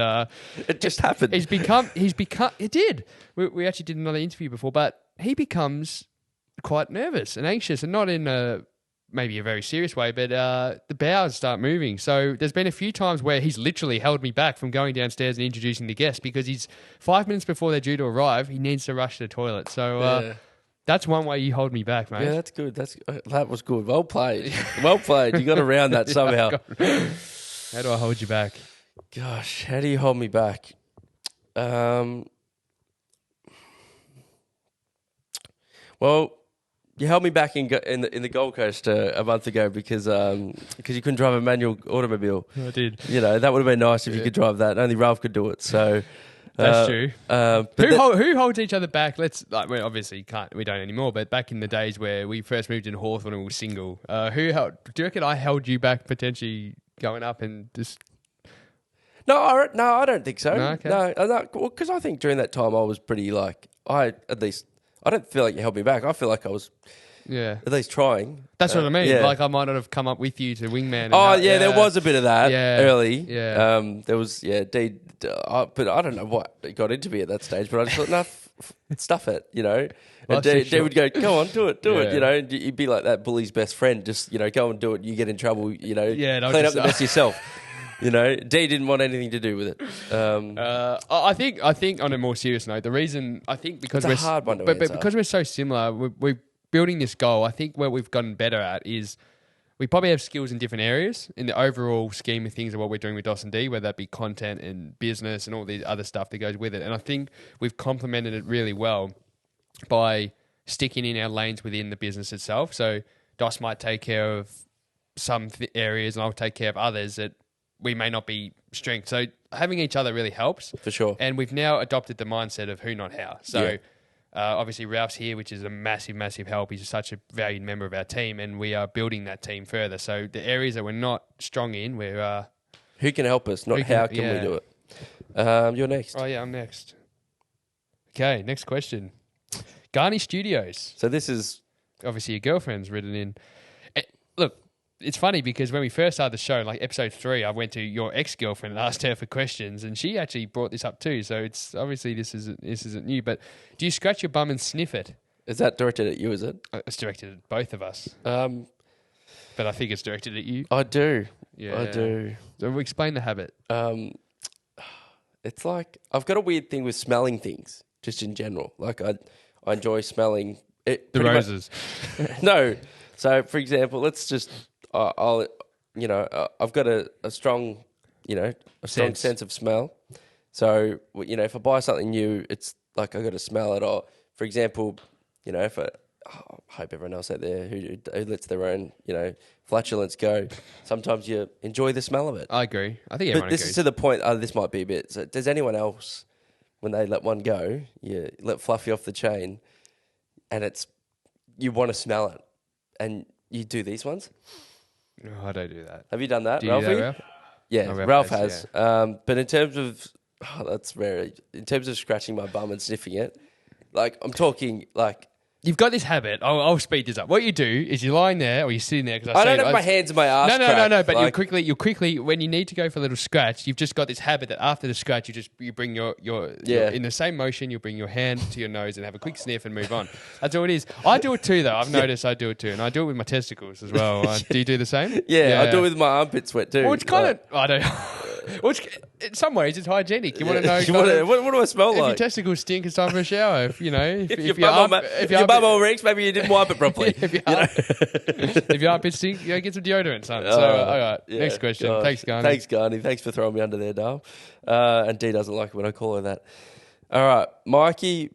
it just happened. He's become. It did. We actually did another interview before, but he becomes quite nervous and anxious, and not in maybe a very serious way, but the bowels start moving. So there's been a few times where he's literally held me back from going downstairs and introducing the guest, because he's 5 minutes before they're due to arrive, he needs to rush to the toilet. So. That's one way you hold me back, mate. Yeah, that's good. That was good. Well played. Well played. You got around that somehow. How do I hold you back? Gosh, how do you hold me back? Well, You held me back in the Gold Coast a month ago because you couldn't drive a manual automobile. I did. You know, that would have been nice if you could drive that. Only Ralph could do it. So That's true. But Who holds each other back? Well, obviously we don't anymore. But back in the days where we first moved in Hawthorne and we were single, do you reckon I held you back potentially going up and just? No, I don't think so. No, okay. Because I think during that time I was pretty I don't feel like you held me back. I feel like I was at least trying. That's what I mean. Yeah. Like I might not have come up with you to wingman. There was a bit of that early. Yeah. There was D, but I don't know what got into me at that stage. But I just thought, stuff it, you know. And D would go, go on, do it, you know. And you'd be like that bully's best friend, just go and do it. You get in trouble, you know. Yeah, clean up the mess yourself. You know, D didn't want anything to do with it. I think on a more serious note, the reason I think because it's a hard one to answer. But because we're so similar, we're building this goal. I think what we've gotten better at is we probably have skills in different areas in the overall scheme of things of what we're doing with dos&d, whether that be content and business and all the other stuff that goes with it. And I think we've complemented it really well by sticking in our lanes within the business itself. So Dos might take care of some areas and I'll take care of others that we may not be strength. So having each other really helps. For sure. And we've now adopted the mindset of who, not how. So obviously Ralph's here, which is a massive, massive help. He's such a valued member of our team and we are building that team further. So the areas that we're not strong in, we're... who can help us, not how can we do it? You're next. Oh, yeah, I'm next. Okay, next question. Garni Studios. So this is... Obviously your girlfriend's written in. Look, it's funny because when we first started the show, like episode 3, I went to your ex-girlfriend and asked her for questions, and she actually brought this up too. So it's obviously this isn't new. But do you scratch your bum and sniff it? Is that directed at you? Is it? It's directed at both of us. But I think it's directed at you. I do. Yeah, I do. So explain the habit. It's like I've got a weird thing with smelling things, just in general. Like I enjoy smelling it. The roses. No. So for example, let's just. I've got a strong, sense of smell. So, if I buy something new, it's like I got to smell it. Or, for example, if I hope everyone else out there who lets their own, flatulence go, sometimes you enjoy the smell of it. I agree. I think everyone agrees. This is to the point, this might be a bit, so does anyone else, when they let one go, you let Fluffy off the chain, and you want to smell it, and you do these ones? No, I don't do that. Have you done that, do you Ralphie? do that, Ralph? Yeah, Oh, Ralph has. Yeah. But in terms of, in terms of scratching my bum and sniffing it, like I'm talking like. You've got this habit. I'll speed this up. What you do is you're lying there or you're sitting there. I don't have my hands in my ass. No. But you'll quickly, when you need to go for a little scratch, you've just got this habit that after the scratch, you bring your in the same motion, you'll bring your hand to your nose and have a quick sniff and move on. That's all it is. I do it too, though. I've noticed I do it too, and I do it with my testicles as well. Do you do the same? Yeah, I do it with my armpit sweat too. Well, it's kind of I don't. Well, in some ways, it's hygienic. You want to know what do I smell like? If your testicles stink, it's time for a shower. If your bum all reeks, maybe you didn't wipe it properly. If your armpits stink, get some deodorant, son. So, all right, next question. Gosh. Thanks, Garni. Thanks, Garni. Thanks for throwing me under there, Dale. And Dee doesn't like it when I call her that. All right, Mikey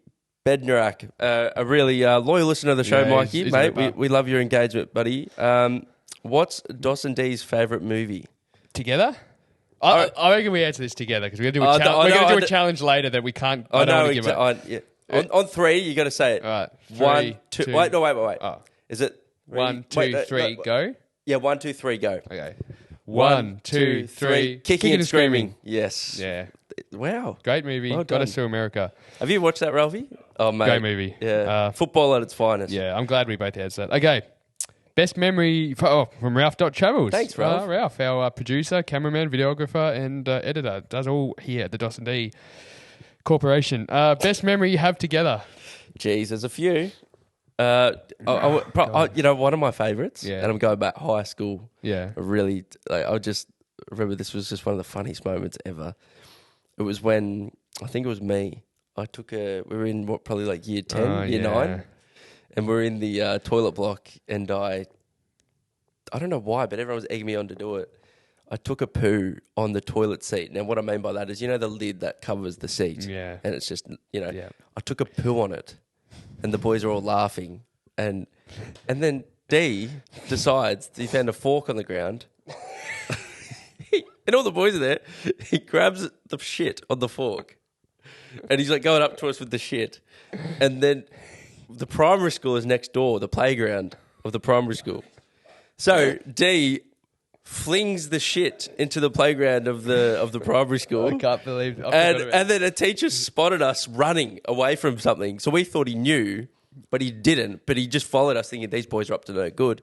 Bednarak, a really loyal listener of the show, Mikey. He's mate, we love your engagement, buddy. What's dos&d's favourite movie? Together? I reckon we answer this together because we're going to do a challenge later that we can't. I don't want to give it. On 3, you got to say it. All right. 1, 2. Wait. Oh. Is it 1, 2, 3, go? Yeah, 1, 2, 3, go. Okay. 1, 2, 3. Kicking and screaming. Yes. Yeah. Wow. Great movie. Well Got us to America. Have you watched that, Ralphie? Oh, mate. Great movie. Yeah. Football at its finest. Yeah, I'm glad we both answered that. Okay. Best memory from Ralph.Travels. Thanks, Ralph. Ralph, our producer, cameraman, videographer, and editor. Does all here at the dos&d Corporation. Best memory you have together? Geez, there's a few. One of my favourites, and I'm going back high school. Yeah. Really, I just remember this was just one of the funniest moments ever. It was when, I think it was me. We were in probably like year 10, year 9. And we're in the toilet block, and I don't know why, but everyone was egging me on to do it. I took a poo on the toilet seat. Now, what I mean by that is, the lid that covers the seat. Yeah. And it's just, I took a poo on it, and the boys are all laughing. and then D decides he found a fork on the ground. And all the boys are there. He grabs the shit on the fork. And he's like going up to us with the shit. And then the primary school is next door, the playground of the primary school. So D flings the shit into the playground of the primary school. I can't believe. And then a teacher spotted us running away from something. So we thought he knew, but he didn't. But he just followed us thinking these boys are up to no good.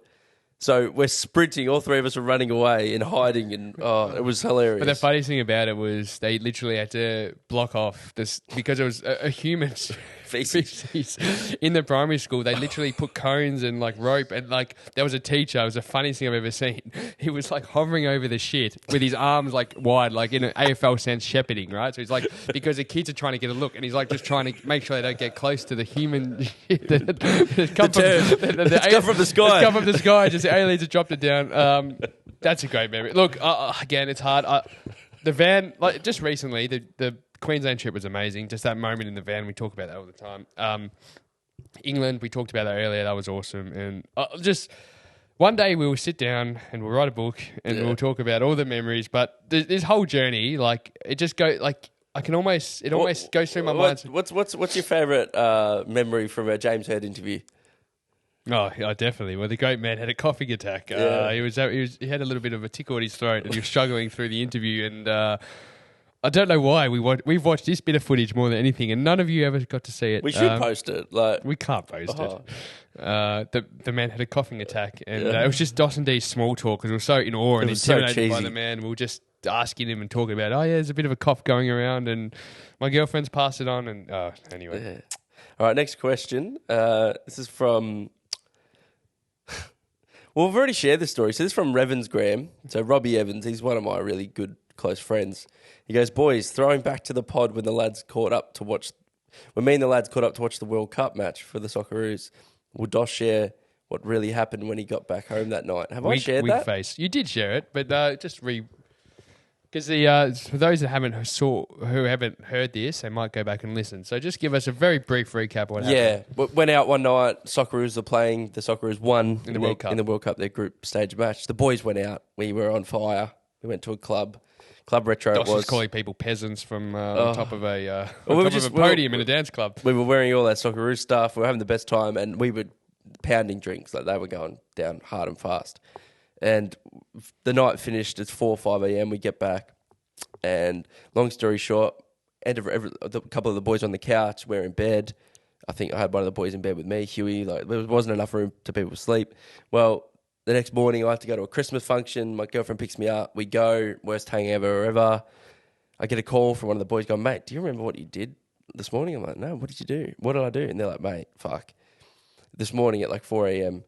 So we're sprinting. All three of us are running away and hiding. And it was hilarious. But the funniest thing about it was they literally had to block off this because it was a human's feces in the primary school. They literally put cones and like rope, and like there was a teacher. It was the funniest thing I've ever seen. He was like hovering over the shit with his arms like wide, like in an AFL sense, shepherding, right? So he's like, because the kids are trying to get a look, and he's like just trying to make sure they don't get close to the human shit that's come from the sky. It's come from the sky. Just the aliens have dropped it down. That's a great memory. Look, again, it's hard. The van, like just recently, the Queensland trip was amazing. Just that moment in the van, we talk about that all the time. England, we talked about that earlier. That was awesome. And just one day we will sit down and we'll write a book and we'll talk about all the memories. But this whole journey, like it just goes like almost goes through my mind. What's your favourite memory from a James Heard interview? Oh, yeah, definitely. Well, the great man had a coughing attack. He had a little bit of a tickle in his throat, and he was struggling through the interview. And I don't know why we've watched this bit of footage more than anything, and none of you ever got to see it. We should post it. We can't post it. The man had a coughing attack, and it was just dos&d's small talk because we were so in awe and intimidated by the man. We were just asking him and talking about, there's a bit of a cough going around, and my girlfriend's passed it on. And anyway. Yeah. All right, next question. This is from. Well, we've already shared this story. So this is from Revens Graham. So Robbie Evans, he's one of my really good close friends. He goes, boys, throwing back to the pod when me and the lads caught up to watch the World Cup match for the Socceroos. Will Dosh share what really happened when he got back home that night? Have I shared that? Face. You did share it, but because for those that haven't heard this, they might go back and listen. So just give us a very brief recap of what happened. Yeah, went out one night. Socceroos were playing. The Socceroos won in the World Cup. In the World Cup, their group stage match. The boys went out. We were on fire. We went to a club retro. Doss was calling people peasants from on top of a podium in a dance club. We were wearing all that Socceroos stuff. We were having the best time, and we were pounding drinks. Like they were going down hard and fast. And the night finished at 4 or 5 a.m. We get back, and long story short, a couple of the boys on the couch. We're in bed. I think I had one of the boys in bed with me, Huey. Like there wasn't enough room to people sleep. Well, the next morning I have to go to a Christmas function. My girlfriend picks me up. We go, worst hangover ever. I get a call from one of the boys going, mate, do you remember what you did this morning? I'm like, no, what did you do? What did I do? And they're like, mate, fuck. This morning at like 4 a.m.,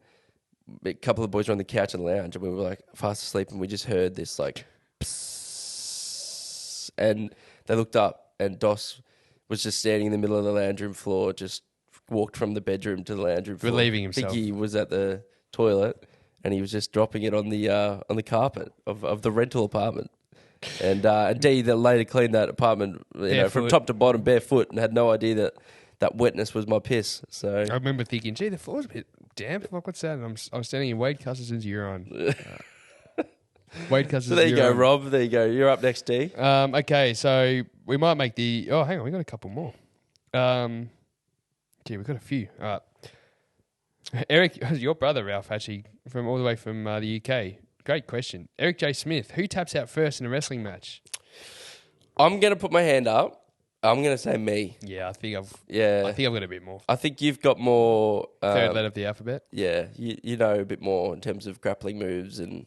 a couple of boys were on the couch in the lounge, and we were like fast asleep, and we just heard this like psss, and they looked up, and Doss was just standing in the middle of the lounge room floor, just walked from the bedroom to the lounge room floor. Relieving himself. I think he was at the toilet, and he was just dropping it on the carpet of the rental apartment. And D that later cleaned that apartment from top to bottom barefoot, and had no idea that wetness was my piss. So I remember thinking, gee, the floor's a bit damp. Like, what's that? And I was standing in Wade Cusserson's urine. Wade Cusserson's so there you urine. go, Rob. There you go. You're up next, D. Okay, so we might make the... Oh, hang on. We got a couple more. We've got a few. All right. Eric, your brother, Ralph, actually, all the way from the UK. Great question. Eric J. Smith, who taps out first in a wrestling match? I'm going to put my hand up. I'm going to say me. Yeah, I think I've got a bit more. I think you've got more... third letter of the alphabet? Yeah, you know a bit more in terms of grappling moves and...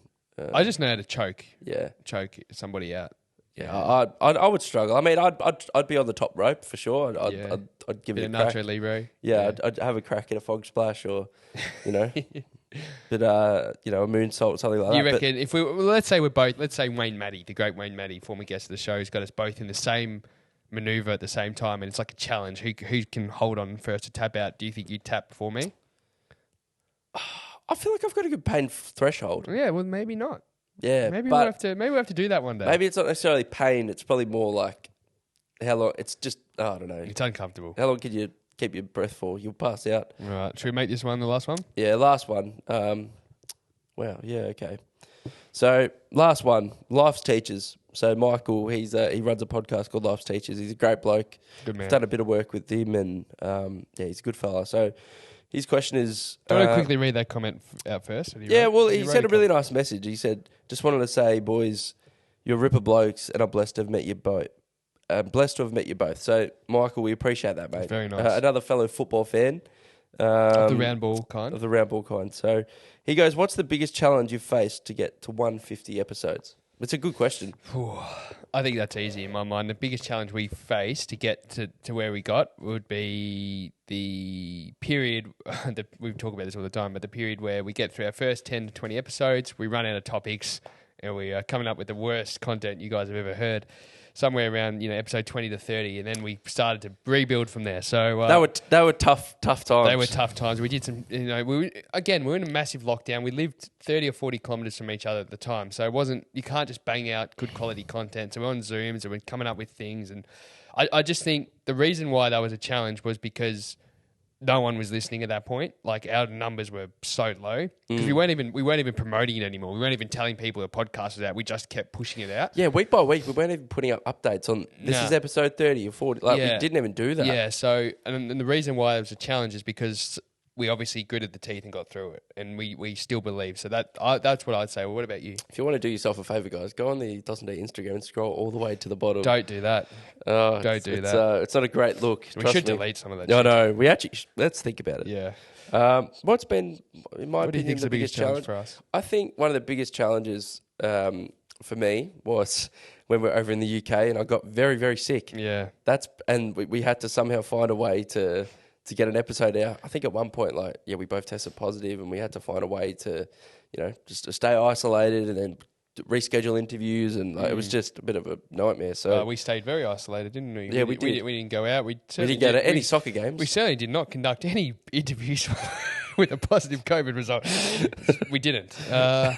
I just know how to choke. Yeah. Choke somebody out. Yeah, I would struggle. I mean, I'd be on the top rope for sure. I'd give it a crack. Nacho Libre. Yeah, I'd have a crack at a fog splash or, but a moonsault, something like that. You reckon let's say Wayne Maddie, the great Wayne Maddie, former guest of the show, has got us both in the same maneuver at the same time, and it's like a challenge. Who can hold on first to tap out? Do you think you'd tap before me? I feel like I've got a good pain threshold. Yeah, well, maybe not. Yeah, maybe we'll have to do that one day. Maybe it's not necessarily pain. It's probably more like how long. It's just I don't know. It's uncomfortable. How long can you keep your breath for. You'll pass out. All right. Should we make this one the last one? Yeah, last one. Wow. Yeah. Okay. So last one, Life's Teachers. So Michael, he runs a podcast called Life's Teachers. He's a great bloke. Good man. I've done a bit of work with him, and he's a good fella. So his question is, Do you want to quickly read that comment out first? Yeah, well, he sent a really nice message. He said, "Just wanted to say, boys, you're ripper blokes, and I'm blessed to have met you both. So, Michael, we appreciate that, mate. Very nice. Another fellow football fan. Of the round ball kind. Of the round ball kind. So, he goes, what's the biggest challenge you've faced to get to 150 episodes? It's a good question. I think that's easy in my mind. The biggest challenge we faced to get to where we got would be the period, that we talk about this all the time, but the period where we get through our first 10 to 20 episodes, we run out of topics, and we are coming up with the worst content you guys have ever heard. Somewhere around episode 20 to 30, and then we started to rebuild from there. So they were tough times. They were tough times. We did some, we were in a massive lockdown. We lived 30 or 40 kilometres from each other at the time, so you can't just bang out good quality content. So we're on Zooms and we're coming up with things, and I just think the reason why that was a challenge was because no one was listening at that point. Like, our numbers were so low because we weren't even promoting it anymore. We weren't even telling people the podcast was out. We just kept pushing it out. Yeah, week by week, we weren't even putting up updates on this is episode 30 or 40. Like, we didn't even do that. Yeah. So, and the reason why it was a challenge is because we obviously gritted the teeth and got through it, and we still believe. So that's what I'd say. Well, what about you? If you want to do yourself a favour, guys, go on the dos&d Instagram and scroll all the way to the bottom. Don't do that. Don't do that. It's not a great look. We should delete some of that. No, we actually let's think about it. Yeah. What's been, in my opinion, the biggest challenge for us? I think one of the biggest challenges for me was when we were over in the UK, and I got very, very sick. Yeah. And we had to somehow find a way to get an episode out. I think at one point, we both tested positive, and we had to find a way to, just to stay isolated and then reschedule interviews, and it was just a bit of a nightmare. So we stayed very isolated, didn't we? Yeah, we did. We didn't go out. We didn't go to any soccer games. We certainly did not conduct any interviews with a positive COVID result. We didn't. Yeah.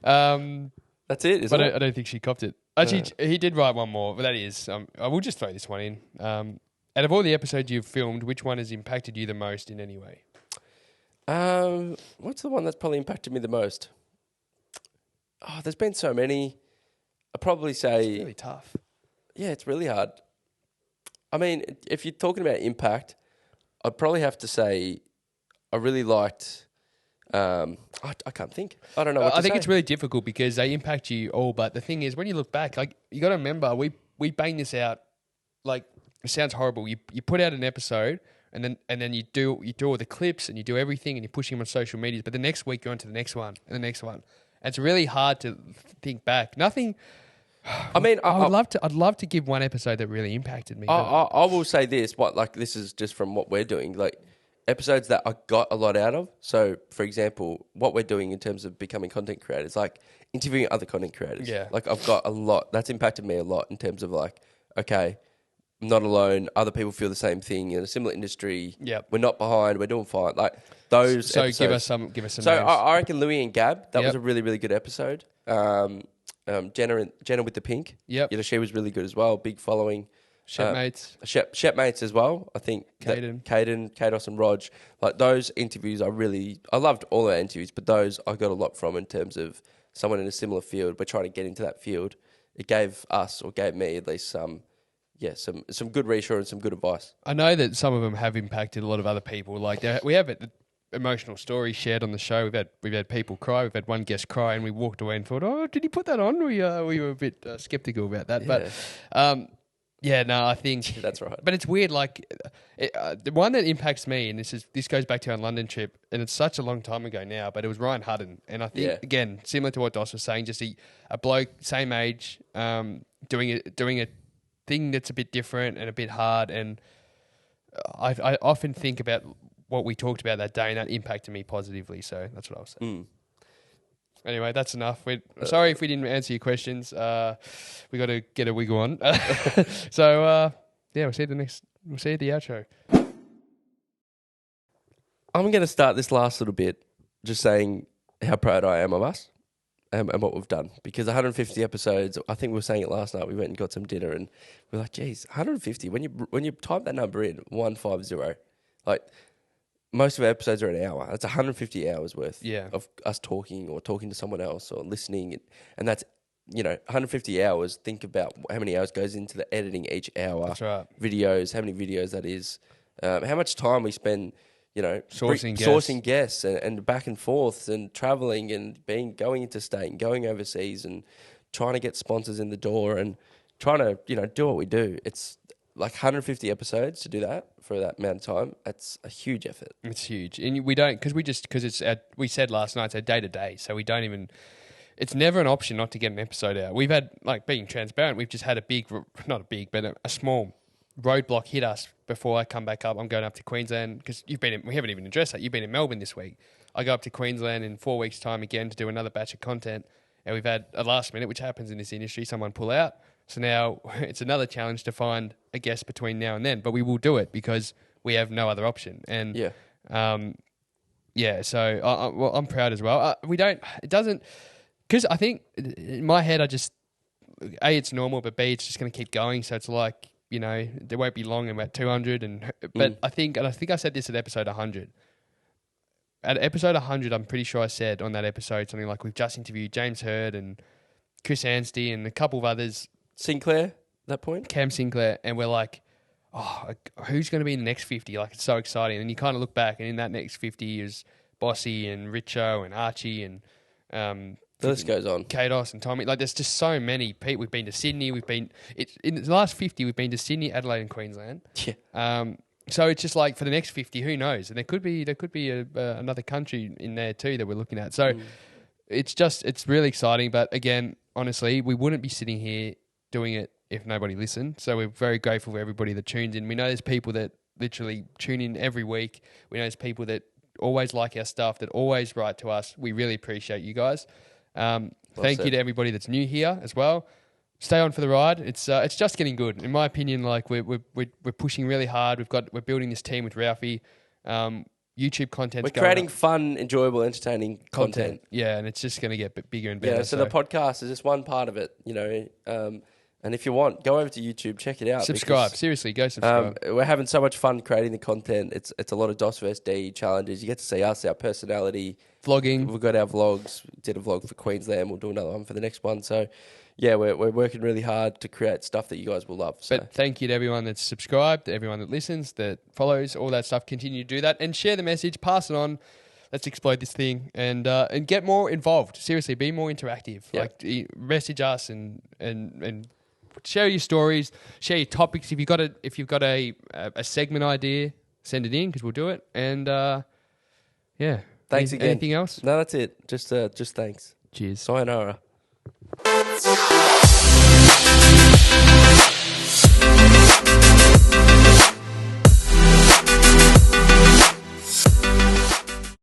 That's it, isn't it? I don't think she copped it. Actually, he did write one more, but that is, I will just throw this one in. Out of all the episodes you've filmed, which one has impacted you the most in any way? What's the one that's probably impacted me the most? Oh, there's been so many. I'd probably say... It's really tough. Yeah, it's really hard. I mean, if you're talking about impact, I'd probably have to say I really liked... I can't think. I don't know what to say. I think it's really difficult because they impact you all, but the thing is, when you look back, you got to remember, we bang this out, it sounds horrible. You put out an episode and then you do all the clips and you do everything and you're pushing them on social media, but the next week you're on to the next one and the next one. And it's really hard to think back. Nothing. I mean, I'd love to give one episode that really impacted me. I will say this. This is just from what we're doing. Episodes that I got a lot out of. So, for example, what we're doing in terms of becoming content creators, interviewing other content creators. Yeah. I've got a lot. That's impacted me a lot in terms of okay, I'm not alone. Other people feel the same thing in a similar industry. Yep. We're not behind. We're doing fine. Those. So episodes. give us some. So names. I reckon Louis and Gab. That was a really, really good episode. Jenna with the pink. Yep. She was really good as well. Big following. Shepmates. Shepmates as well. I think Caden, Kados and Rog. Those interviews, I loved all our interviews, but those I got a lot from in terms of someone in a similar field. We're trying to get into that field. It gave me at least some good reassurance, some good advice. I know that some of them have impacted a lot of other people. We have emotional stories shared on the show. We've had people cry. We've had one guest cry, and we walked away and thought, "Oh, did he put that on?" We were a bit skeptical about that, but I think that's right. But it's weird. The one that impacts me, and this goes back to our London trip, and it's such a long time ago now. But it was Ryan Hutton, and I think again, similar to what Dos was saying, just a bloke same age, doing a thing that's a bit different and a bit hard, and I often think about what we talked about that day, and that impacted me positively. So that's what I was saying. Anyway, that's enough. Sorry if we didn't answer your questions. We got to get a wiggle on. So we'll see you at the outro. I'm going to start this last little bit just saying how proud I am of us. and what we've done. Because 150 episodes, I think we were saying it last night. We went and got some dinner, and we're like, geez, 150. When you type that number in, 150, like most of our episodes are an hour. That's 150 hours worth of us talking or talking to someone else or listening, and that's 150 hours. Think about how many hours goes into the editing each hour. That's right. Videos, how many videos that is, how much time we spend. Sourcing guests and back and forths and traveling and going interstate and going overseas and trying to get sponsors in the door and trying to do what we do. It's like 150 episodes to do that for that amount of time. That's a huge effort. It's huge, and we don't because we said last night it's a day to day, so we don't even. It's never an option not to get an episode out. We've had, like, being transparent, we've just had a small roadblock hit us before I come back up. I'm going up to Queensland because we haven't even addressed that. You've been in Melbourne this week. I go up to Queensland in 4 weeks' time again to do another batch of content, and we've had a last minute, which happens in this industry, someone pull out. So now it's another challenge to find a guest between now and then, but we will do it because we have no other option. And so I'm proud as well. Because I think in my head, A, it's normal, but B, it's just going to keep going. So it's like, there won't be long in about 200. But I think I said this at episode 100. At episode 100, I'm pretty sure I said on that episode something like, we've just interviewed James Hurd and Chris Anstey and a couple of others. Sinclair, at that point? Cam Sinclair. And we're like, oh, who's going to be in the next 50? Like, it's so exciting. And you kind of look back, and in that next 50 is Bossy and Richo and Archie and the list goes on. Kados and Tommy. Like, there's just so many people. We've been to Sydney. In the last 50, we've been to Sydney, Adelaide, and Queensland. Yeah. So it's just like, for the next 50, who knows? And there could be another country in there too that we're looking at. So it's really exciting. But again, honestly, we wouldn't be sitting here doing it if nobody listened. So we're very grateful for everybody that tunes in. We know there's people that literally tune in every week. We know there's people that always like our stuff, that always write to us. We really appreciate you guys. Thank you to everybody that's new here as well. Stay on for the ride. It's just getting good, in my opinion. Like, we're pushing really hard. We're building this team with Ralphie. YouTube content. We're creating fun, enjoyable, entertaining content. Yeah, and it's just going to get bigger and better. Yeah, so the podcast is just one part of it, and if you want, go over to YouTube, check it out. Subscribe. Seriously, go subscribe. We're having so much fun creating the content. It's a lot of dos&d challenges. You get to see us, our personality. Vlogging. We've got our vlogs. We did a vlog for Queensland. We'll do another one for the next one. So, yeah, we're working really hard to create stuff that you guys will love. So. But thank you to everyone that's subscribed, to everyone that listens, that follows, all that stuff. Continue to do that and share the message. Pass it on. Let's explode this thing and get more involved. Seriously, be more interactive. Yep. Like, message us and share your stories, share your topics. If you've got a segment idea, send it in because we'll do it. And yeah, thanks again. Anything else? No, that's it. Just thanks. Cheers. Sayonara.